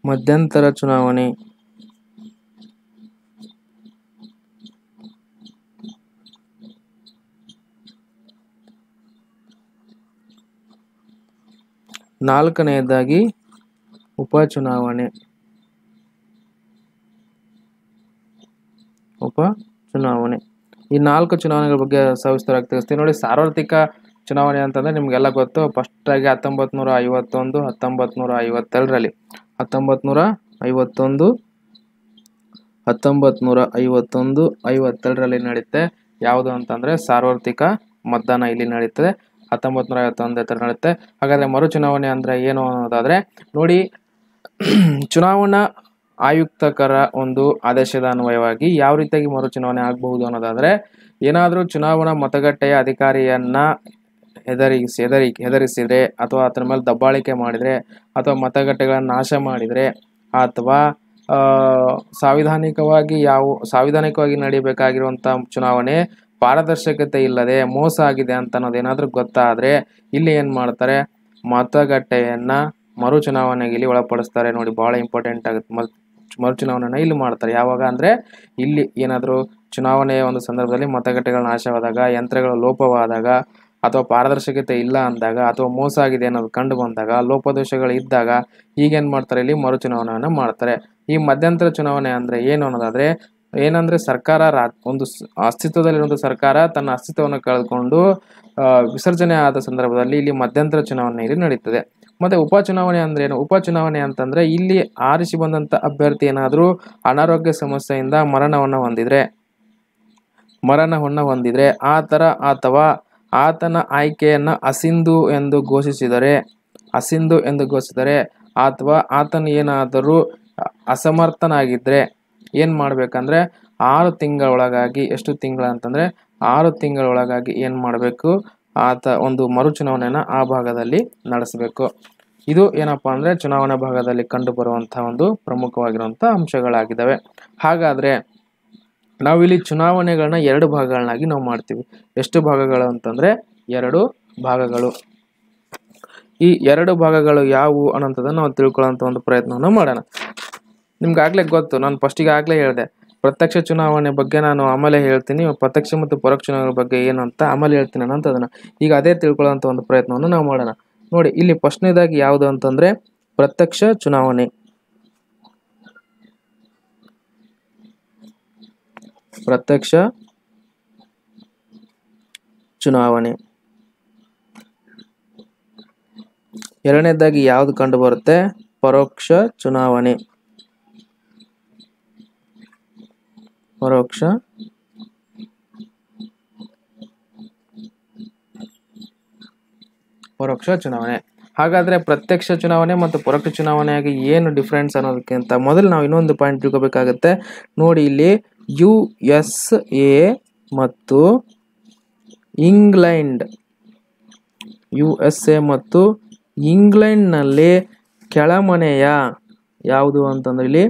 ಮಧ್ಯಂತರ ಚುನಾವಣೆ. ನಾಲ್ಕನೆಯದಾಗಿ ಉಪಚುನಾವಣೆ. ಈ 4 ಚುನಾವಣೆಗಳ ಬಗ್ಗೆ ಸವಿಸ್ತರವಾಗಿ ತಿಳಿಸ್ತೀನಿ ನೋಡಿ. ಸಾರ್ವತ್ರಿಕ ಚುನಾವಣೆ ಅಂತಂದ್ರೆ ನಿಮ್ಗೆಲ್ಲ ಗೊತ್ತು. ಫಸ್ಟ್ ಆಗಿ 1951, 1952ರಲ್ಲಿ 1952ರಲ್ಲಿ ನಡೆಯುತ್ತೆ. ಯಾವುದು ಅಂತಂದ್ರೆ ಸಾರ್ವತ್ರಿಕ ಮತದಾನ ಇಲ್ಲಿ ನಡೀತದೆ. 1951 ನಡೆಯುತ್ತೆ. ಹಾಗಾದ್ರೆ ಮರು ಚುನಾವಣೆ ಅಂದ್ರೆ ಏನು ಅನ್ನೋದಾದ್ರೆ ನೋಡಿ, ಚುನಾವಣಾ ಆಯುಕ್ತಕರ ಒಂದು ಆದೇಶದ ಅನ್ವಯವಾಗಿ ಯಾವ ರೀತಿಯಾಗಿ ಮರು ಚುನಾವಣೆ ಆಗಬಹುದು ಅನ್ನೋದಾದ್ರೆ, ಏನಾದರೂ ಚುನಾವಣಾ ಮತಗಟ್ಟೆಯ ಅಧಿಕಾರಿಯನ್ನ ಹೆದರಿಸಿದ್ರೆ ಅಥವಾ ಆತನ ಮೇಲೆ ದಬ್ಬಾಳಿಕೆ ಮಾಡಿದ್ರೆ ಅಥವಾ ಮತಗಟ್ಟೆಗಳನ್ನು ನಾಶ ಮಾಡಿದ್ರೆ ಅಥವಾ ಸಾಂವಿಧಾನಿಕವಾಗಿ ನಡೀಬೇಕಾಗಿರುವಂತ ಚುನಾವಣೆ ಪಾರದರ್ಶಕತೆ ಇಲ್ಲದೆ ಮೋಸ ಆಗಿದೆ ಅಂತ ಅನ್ನೋದೇನಾದ್ರೂ ಗೊತ್ತಾದ್ರೆ ಇಲ್ಲಿ ಏನ್ ಮಾಡ್ತಾರೆ, ಮತಗಟ್ಟೆಯನ್ನ ಮರು ಚುನಾವಣೆಗೆ ಇಲ್ಲಿ ಒಳಪಡಿಸ್ತಾರೆ. ನೋಡಿ, ಬಹಳ ಇಂಪಾರ್ಟೆಂಟ್ ಆಗುತ್ತೆ. ಮರು ಚುನಾವಣೆನ ಇಲ್ಲಿ ಮಾಡ್ತಾರೆ. ಯಾವಾಗ ಅಂದ್ರೆ ಇಲ್ಲಿ ಏನಾದರೂ ಚುನಾವಣೆಯ ಒಂದು ಸಂದರ್ಭದಲ್ಲಿ ಮತಗಟ್ಟೆಗಳ ನಾಶವಾದಾಗ, ಯಂತ್ರಗಳ ಲೋಪವಾದಾಗ ಅಥವಾ ಪಾರದರ್ಶಕತೆ ಇಲ್ಲ ಅಂದಾಗ ಅಥವಾ ಮೋಸ ಆಗಿದೆ ಅನ್ನೋದು ಕಂಡು ಬಂದಾಗ, ಲೋಪದೋಷಗಳು ಇದ್ದಾಗ ಈಗೇನ್ ಮಾಡ್ತಾರೆ, ಇಲ್ಲಿ ಮರು ಚುನಾವಣೆಯನ್ನ ಮಾಡ್ತಾರೆ. ಈ ಮಧ್ಯಂತರ ಚುನಾವಣೆ ಅಂದ್ರೆ ಏನು ಅನ್ನೋದಾದ್ರೆ ಏನಂದ್ರೆ ಸರ್ಕಾರ ಒಂದು ಅಸ್ತಿತ್ವದಲ್ಲಿರುವಂತಹ ಸರ್ಕಾರ ತನ್ನ ಅಸ್ತಿತ್ವವನ್ನು ಕಳೆದುಕೊಂಡು ವಿಸರ್ಜನೆ ಆದ ಸಂದರ್ಭದಲ್ಲಿ ಇಲ್ಲಿ ಮಧ್ಯಂತರ ಚುನಾವಣೆ ಇಲ್ಲಿ ನಡೀತದೆ. ಮತ್ತೆ ಉಪಚುನಾವಣೆ ಅಂದ್ರೆ ಏನು? ಉಪಚುನಾವಣೆ ಅಂತಂದ್ರೆ ಇಲ್ಲಿ ಆರಿಸಿ ಬಂದಂತ ಅಭ್ಯರ್ಥಿ ಏನಾದ್ರೂ ಅನಾರೋಗ್ಯ ಸಮಸ್ಯೆಯಿಂದ ಮರಣವನ್ನ ಹೊಂದಿದ್ರೆ ಆತರ ಅಥವಾ ಆತನ ಆಯ್ಕೆಯನ್ನ ಅಸಿಂಧು ಎಂದು ಘೋಷಿಸಿದರೆ ಅಥವಾ ಆತನ ಏನಾದರೂ ಅಸಮರ್ಥನಾಗಿದ್ರೆ ಏನ್ ಮಾಡ್ಬೇಕಂದ್ರೆ 6 ತಿಂಗಳೊಳಗಾಗಿ, ಎಷ್ಟು ತಿಂಗಳ ಅಂತಂದ್ರೆ 6 ತಿಂಗಳೊಳಗಾಗಿ ಏನ್ ಮಾಡ್ಬೇಕು, ಆತ ಒಂದು ಮರು ಚುನಾವಣೆಯನ್ನ ಆ ಭಾಗದಲ್ಲಿ ನಡೆಸಬೇಕು. ಇದು ಏನಪ್ಪಾ ಅಂದ್ರೆ ಚುನಾವಣಾ ಭಾಗದಲ್ಲಿ ಕಂಡು ಬರುವಂತಹ ಒಂದು ಪ್ರಮುಖವಾಗಿರುವಂತಹ ಅಂಶಗಳಾಗಿದ್ದಾವೆ. ಹಾಗಾದ್ರೆ ನಾವಿಲ್ಲಿ ಚುನಾವಣೆಗಳನ್ನ 2 ಭಾಗಗಳನ್ನಾಗಿ ನಾವು ಮಾಡ್ತೀವಿ. ಎಷ್ಟು ಭಾಗಗಳು ಅಂತಂದ್ರೆ 2 ಭಾಗಗಳು. ಈ 2 ಭಾಗಗಳು ಯಾವುವು ಅನ್ನೋದನ್ನ ನಾವು ತಿಳ್ಕೊಳ್ಳುವಂತ ಒಂದು ಪ್ರಯತ್ನವನ್ನು ಮಾಡೋಣ. ನಿಮ್ಗಾಗ್ಲೇ ಗೊತ್ತು, ನಾನು ಫಸ್ಟಿಗೆ ಆಗ್ಲೇ ಹೇಳಿದೆ, ಪ್ರತ್ಯಕ್ಷ ಚುನಾವಣೆ ಬಗ್ಗೆ ನಾನು ಆಮೇಲೆ ಹೇಳ್ತೀನಿ, ಪ್ರತ್ಯಕ್ಷ ಮತ್ತು ಪರೋಕ್ಷ ಚುನಾವಣೆ ಬಗ್ಗೆ ಏನಂತ ಆಮೇಲೆ ಹೇಳ್ತೀನಿ ಅನ್ನೋದನ್ನ. ಈಗ ಅದೇ ತಿಳ್ಕೊಳ್ಳುವಂತ ಒಂದು ಪ್ರಯತ್ನವನ್ನು ನಾವು ಮಾಡೋಣ. ನೋಡಿ, ಇಲ್ಲಿ ಫಸ್ಟ್ನೇದಾಗಿ ಯಾವುದು ಅಂತಂದ್ರೆ ಪ್ರತ್ಯಕ್ಷ ಚುನಾವಣೆ. ಎರಡನೇದಾಗಿ ಯಾವುದು ಕಂಡು ಬರುತ್ತೆ, ಪರೋಕ್ಷ ಚುನಾವಣೆ. ಹಾಗಾದ್ರೆ ಪ್ರತ್ಯಕ್ಷ ಚುನಾವಣೆ ಮತ್ತು ಪರೋಕ್ಷ ಚುನಾವಣೆಯಾಗಿ ಏನು ಡಿಫ್ರೆನ್ಸ್ ಅನ್ನೋದಕ್ಕಿಂತ ಮೊದಲು ನಾವು ಇನ್ನೊಂದು ಪಾಯಿಂಟ್ ತಿಳ್ಕೊಬೇಕಾಗತ್ತೆ. ನೋಡಿ, ಇಲ್ಲಿ USA ಮತ್ತು ಇಂಗ್ಲೆಂಡ್ನಲ್ಲಿ ಕೆಳಮನೆಯ ಯಾವುದು ಅಂತಂದ್ರೆ ಇಲ್ಲಿ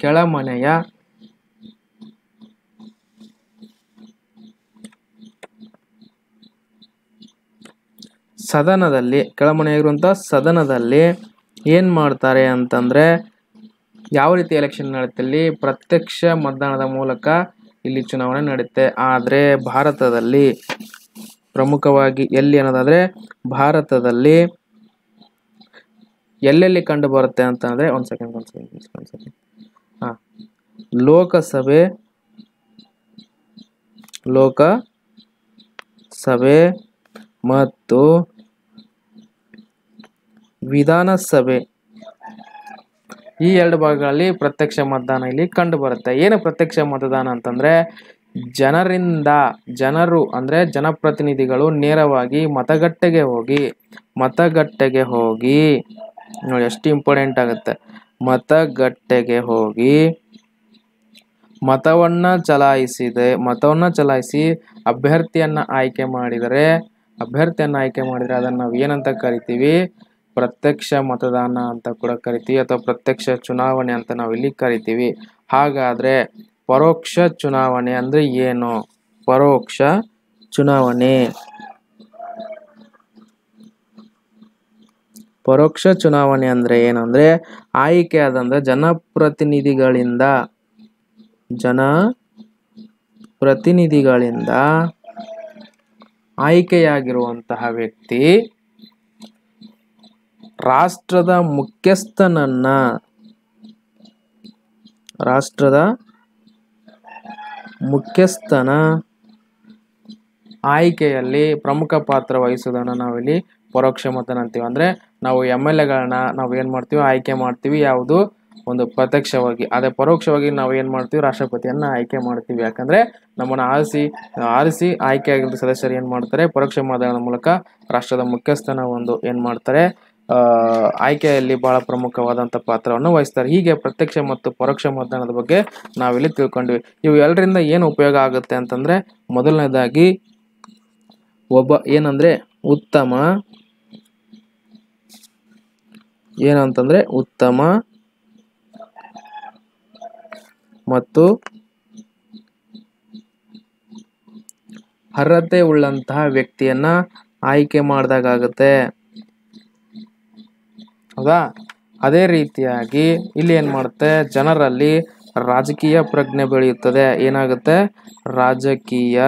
ಕೆಳಮನೆಯ ಸದನದಲ್ಲಿ, ಕೆಳಮನೆಯಾಗಿರುವಂತಹ ಸದನದಲ್ಲಿ ಏನ್ ಮಾಡ್ತಾರೆ ಅಂತಂದ್ರೆ ಯಾವ ರೀತಿ ಎಲೆಕ್ಷನ್ ನಡೆಯುತ್ತೆ, ಇಲ್ಲಿ ಪ್ರತ್ಯಕ್ಷ ಮತದಾನದ ಮೂಲಕ ಇಲ್ಲಿ ಚುನಾವಣೆ ನಡೆಯುತ್ತೆ. ಆದ್ರೆ ಭಾರತದಲ್ಲಿ ಪ್ರಮುಖವಾಗಿ ಎಲ್ಲಿ ಅನ್ನೋದಾದ್ರೆ ಭಾರತದಲ್ಲಿ ಎಲ್ಲೆಲ್ಲಿ ಕಂಡು ಬರುತ್ತೆ ಅಂತಂದ್ರೆ ಒಂದ್ ಸೆಕೆಂಡ್ ಲೋಕಸಭೆ ಮತ್ತು ವಿಧಾನಸಭೆ ಈ 2 ಭಾಗಗಳಲ್ಲಿ ಪ್ರತ್ಯಕ್ಷ ಮತದಾನ ಇಲ್ಲಿ ಕಂಡು ಬರುತ್ತೆ. ಏನು ಪ್ರತ್ಯಕ್ಷ ಮತದಾನ ಅಂತಂದ್ರೆ ಜನರು ಅಂದ್ರೆ ಜನಪ್ರತಿನಿಧಿಗಳು ನೇರವಾಗಿ ಮತಗಟ್ಟೆಗೆ ಹೋಗಿ ನೋಡಿ, ಎಷ್ಟು ಇಂಪಾರ್ಟೆಂಟ್ ಆಗುತ್ತೆ, ಮತಗಟ್ಟೆಗೆ ಹೋಗಿ ಮತವನ್ನ ಚಲಾಯಿಸಿ ಅಭ್ಯರ್ಥಿಯನ್ನ ಆಯ್ಕೆ ಮಾಡಿದರೆ ಅದನ್ನ ನಾವು ಏನಂತ ಕರಿತೀವಿ, ಪ್ರತ್ಯಕ್ಷ ಮತದಾನ ಅಂತ ಕೂಡ ಕರಿತೀವಿ ಅಥವಾ ಪ್ರತ್ಯಕ್ಷ ಚುನಾವಣೆ ಅಂತ ನಾವು ಇಲ್ಲಿ ಕರಿತೀವಿ. ಹಾಗಾದ್ರೆ ಪರೋಕ್ಷ ಚುನಾವಣೆ ಅಂದ್ರೆ ಏನು? ಪರೋಕ್ಷ ಚುನಾವಣೆ. ಪರೋಕ್ಷ ಚುನಾವಣೆ ಅಂದ್ರೆ ಏನಂದ್ರೆ ಆಯ್ಕೆಯಾದಂತ ಜನಪ್ರತಿನಿಧಿಗಳಿಂದ ಆಯ್ಕೆಯಾಗಿರುವಂತಹ ವ್ಯಕ್ತಿ ರಾಷ್ಟ್ರದ ಮುಖ್ಯಸ್ಥನ ಆಯ್ಕೆಯಲ್ಲಿ ಪ್ರಮುಖ ಪಾತ್ರ ವಹಿಸುವುದನ್ನು ನಾವಿಲ್ಲಿ ಪರೋಕ್ಷ ಮತದಾನ ಅಂತೀವಿ. ಅಂದ್ರೆ ನಾವು MLAಗಳನ್ನ ನಾವು ಏನ್ ಮಾಡ್ತೀವಿ, ಆಯ್ಕೆ ಮಾಡ್ತೀವಿ. ಯಾವುದು ಒಂದು ಪ್ರತ್ಯಕ್ಷವಾಗಿ. ಅದೇ ಪರೋಕ್ಷವಾಗಿ ನಾವು ಏನ್ ಮಾಡ್ತೀವಿ, ರಾಷ್ಟ್ರಪತಿಯನ್ನ ಆಯ್ಕೆ ಮಾಡ್ತೀವಿ. ಯಾಕಂದ್ರೆ ನಮ್ಮನ್ನ ಆರಿಸಿ ಆಯ್ಕೆಯಾಗಿದ್ದ ಸದಸ್ಯರು ಏನ್ ಮಾಡ್ತಾರೆ, ಪರೋಕ್ಷ ಮತದಾನದ ಮೂಲಕ ರಾಷ್ಟ್ರದ ಮುಖ್ಯಸ್ಥನ ಒಂದು ಏನ್ ಮಾಡ್ತಾರೆ, ಆಯ್ಕೆಯಲ್ಲಿ ಬಹಳ ಪ್ರಮುಖವಾದಂಥ ಪಾತ್ರವನ್ನು ವಹಿಸ್ತಾರೆ. ಹೀಗೆ ಪ್ರತ್ಯಕ್ಷ ಮತ್ತು ಪರೋಕ್ಷ ಮತದಾನದ ಬಗ್ಗೆ ನಾವಿಲ್ಲಿ ತಿಳ್ಕೊಂಡ್ವಿ. ಇವು ಎಲ್ಲರಿಂದ ಏನು ಉಪಯೋಗ ಆಗುತ್ತೆ ಅಂತಂದ್ರೆ, ಮೊದಲನೇದಾಗಿ ಒಬ್ಬ ಉತ್ತಮ ಮತ್ತು ಅರ್ಹತೆ ಉಳ್ಳಂತಹ ವ್ಯಕ್ತಿಯನ್ನ ಆಯ್ಕೆ ಮಾಡಿದಾಗುತ್ತೆ. ಹೌದಾ? ಅದೇ ರೀತಿಯಾಗಿ ಇಲ್ಲಿ ಏನ್ ಮಾಡುತ್ತೆ, ಜನರಲ್ಲಿ ರಾಜಕೀಯ ಪ್ರಜ್ಞೆ ಬೆಳೆಯುತ್ತದೆ. ಏನಾಗುತ್ತೆ, ರಾಜಕೀಯ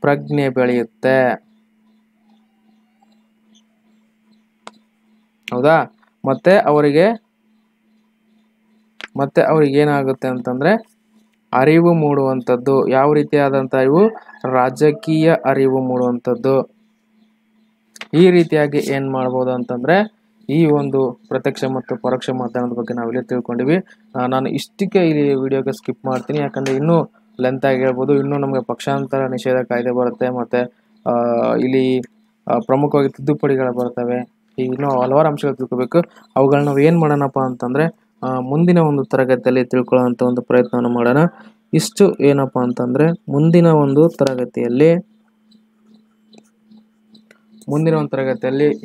ಪ್ರಜ್ಞೆ ಬೆಳೆಯುತ್ತೆ. ಹೌದಾ? ಮತ್ತೆ ಅವರಿಗೆ ಏನಾಗುತ್ತೆ ಅಂತಂದ್ರೆ ಅರಿವು ಮೂಡುವಂಥದ್ದು. ಯಾವ ರೀತಿಯಾದಂಥ ಇವು, ರಾಜಕೀಯ ಅರಿವು ಮೂಡುವಂಥದ್ದು. ಈ ರೀತಿಯಾಗಿ ಏನ್ ಮಾಡ್ಬೋದು ಅಂತಂದ್ರೆ ಈ ಒಂದು ಪ್ರತ್ಯಕ್ಷ ಮತ್ತು ಪರೋಕ್ಷ ಮತದಾನದ ಬಗ್ಗೆ ನಾವಿಲ್ಲಿ ತಿಳ್ಕೊಂಡಿವಿ. ನಾನು ಇಷ್ಟಕ್ಕೆ ಇಲ್ಲಿ ವಿಡಿಯೋಗೆ ಸ್ಕಿಪ್ ಮಾಡ್ತೀನಿ, ಯಾಕಂದ್ರೆ ಇನ್ನೂ ಲೆಂತ್ ಆಗಿ ಹೇಳ್ಬೋದು. ಇನ್ನೂ ನಮಗೆ ಪಕ್ಷಾಂತರ ನಿಷೇಧ ಕಾಯ್ದೆ ಬರುತ್ತೆ, ಮತ್ತೆ ಇಲ್ಲಿ ಪ್ರಮುಖವಾಗಿ ತಿದ್ದುಪಡಿಗಳು ಬರ್ತವೆ. ಇನ್ನೂ ಹಲವಾರು ಅಂಶಗಳು ತಿಳ್ಕೊಬೇಕು. ಅವುಗಳನ್ನ ನಾವು ಏನು ಮಾಡೋಣಪ್ಪ ಅಂತಂದರೆ ಮುಂದಿನ ಒಂದು ತರಗತಿಯಲ್ಲಿ ತಿಳ್ಕೊಳ್ಳೋಂಥ ಒಂದು ಪ್ರಯತ್ನವನ್ನು ಮಾಡೋಣ. ಇಷ್ಟು ಏನಪ್ಪ ಅಂತಂದರೆ ಮುಂದಿನ ಒಂದು ತರಗತಿಯಲ್ಲಿ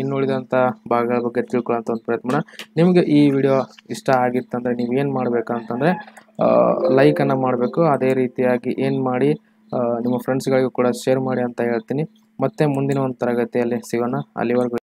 ಇನ್ನುಳಿದಂಥ ಭಾಗಗಳ ಬಗ್ಗೆ ತಿಳ್ಕೊಳ್ಳೋಂಥ ಒಂದು ಪ್ರಯತ್ನ ಮಾಡೋಣ. ನಿಮಗೆ ಈ ವಿಡಿಯೋ ಇಷ್ಟ ಆಗಿತ್ತಂದರೆ ನೀವು ಏನು ಮಾಡಬೇಕಂತಂದರೆ ಲೈಕನ್ನು ಮಾಡಬೇಕು. ಅದೇ ರೀತಿಯಾಗಿ ಏನು ಮಾಡಿ ನಿಮ್ಮ ಫ್ರೆಂಡ್ಸ್ಗಳಿಗೂ ಕೂಡ ಶೇರ್ ಮಾಡಿ ಅಂತ ಹೇಳ್ತೀನಿ. ಮತ್ತೆ ಮುಂದಿನ ಒಂದು ತರಗತಿಯಲ್ಲಿ ಸಿಗೋಣ. ಅಲ್ಲಿವರೆಗೂ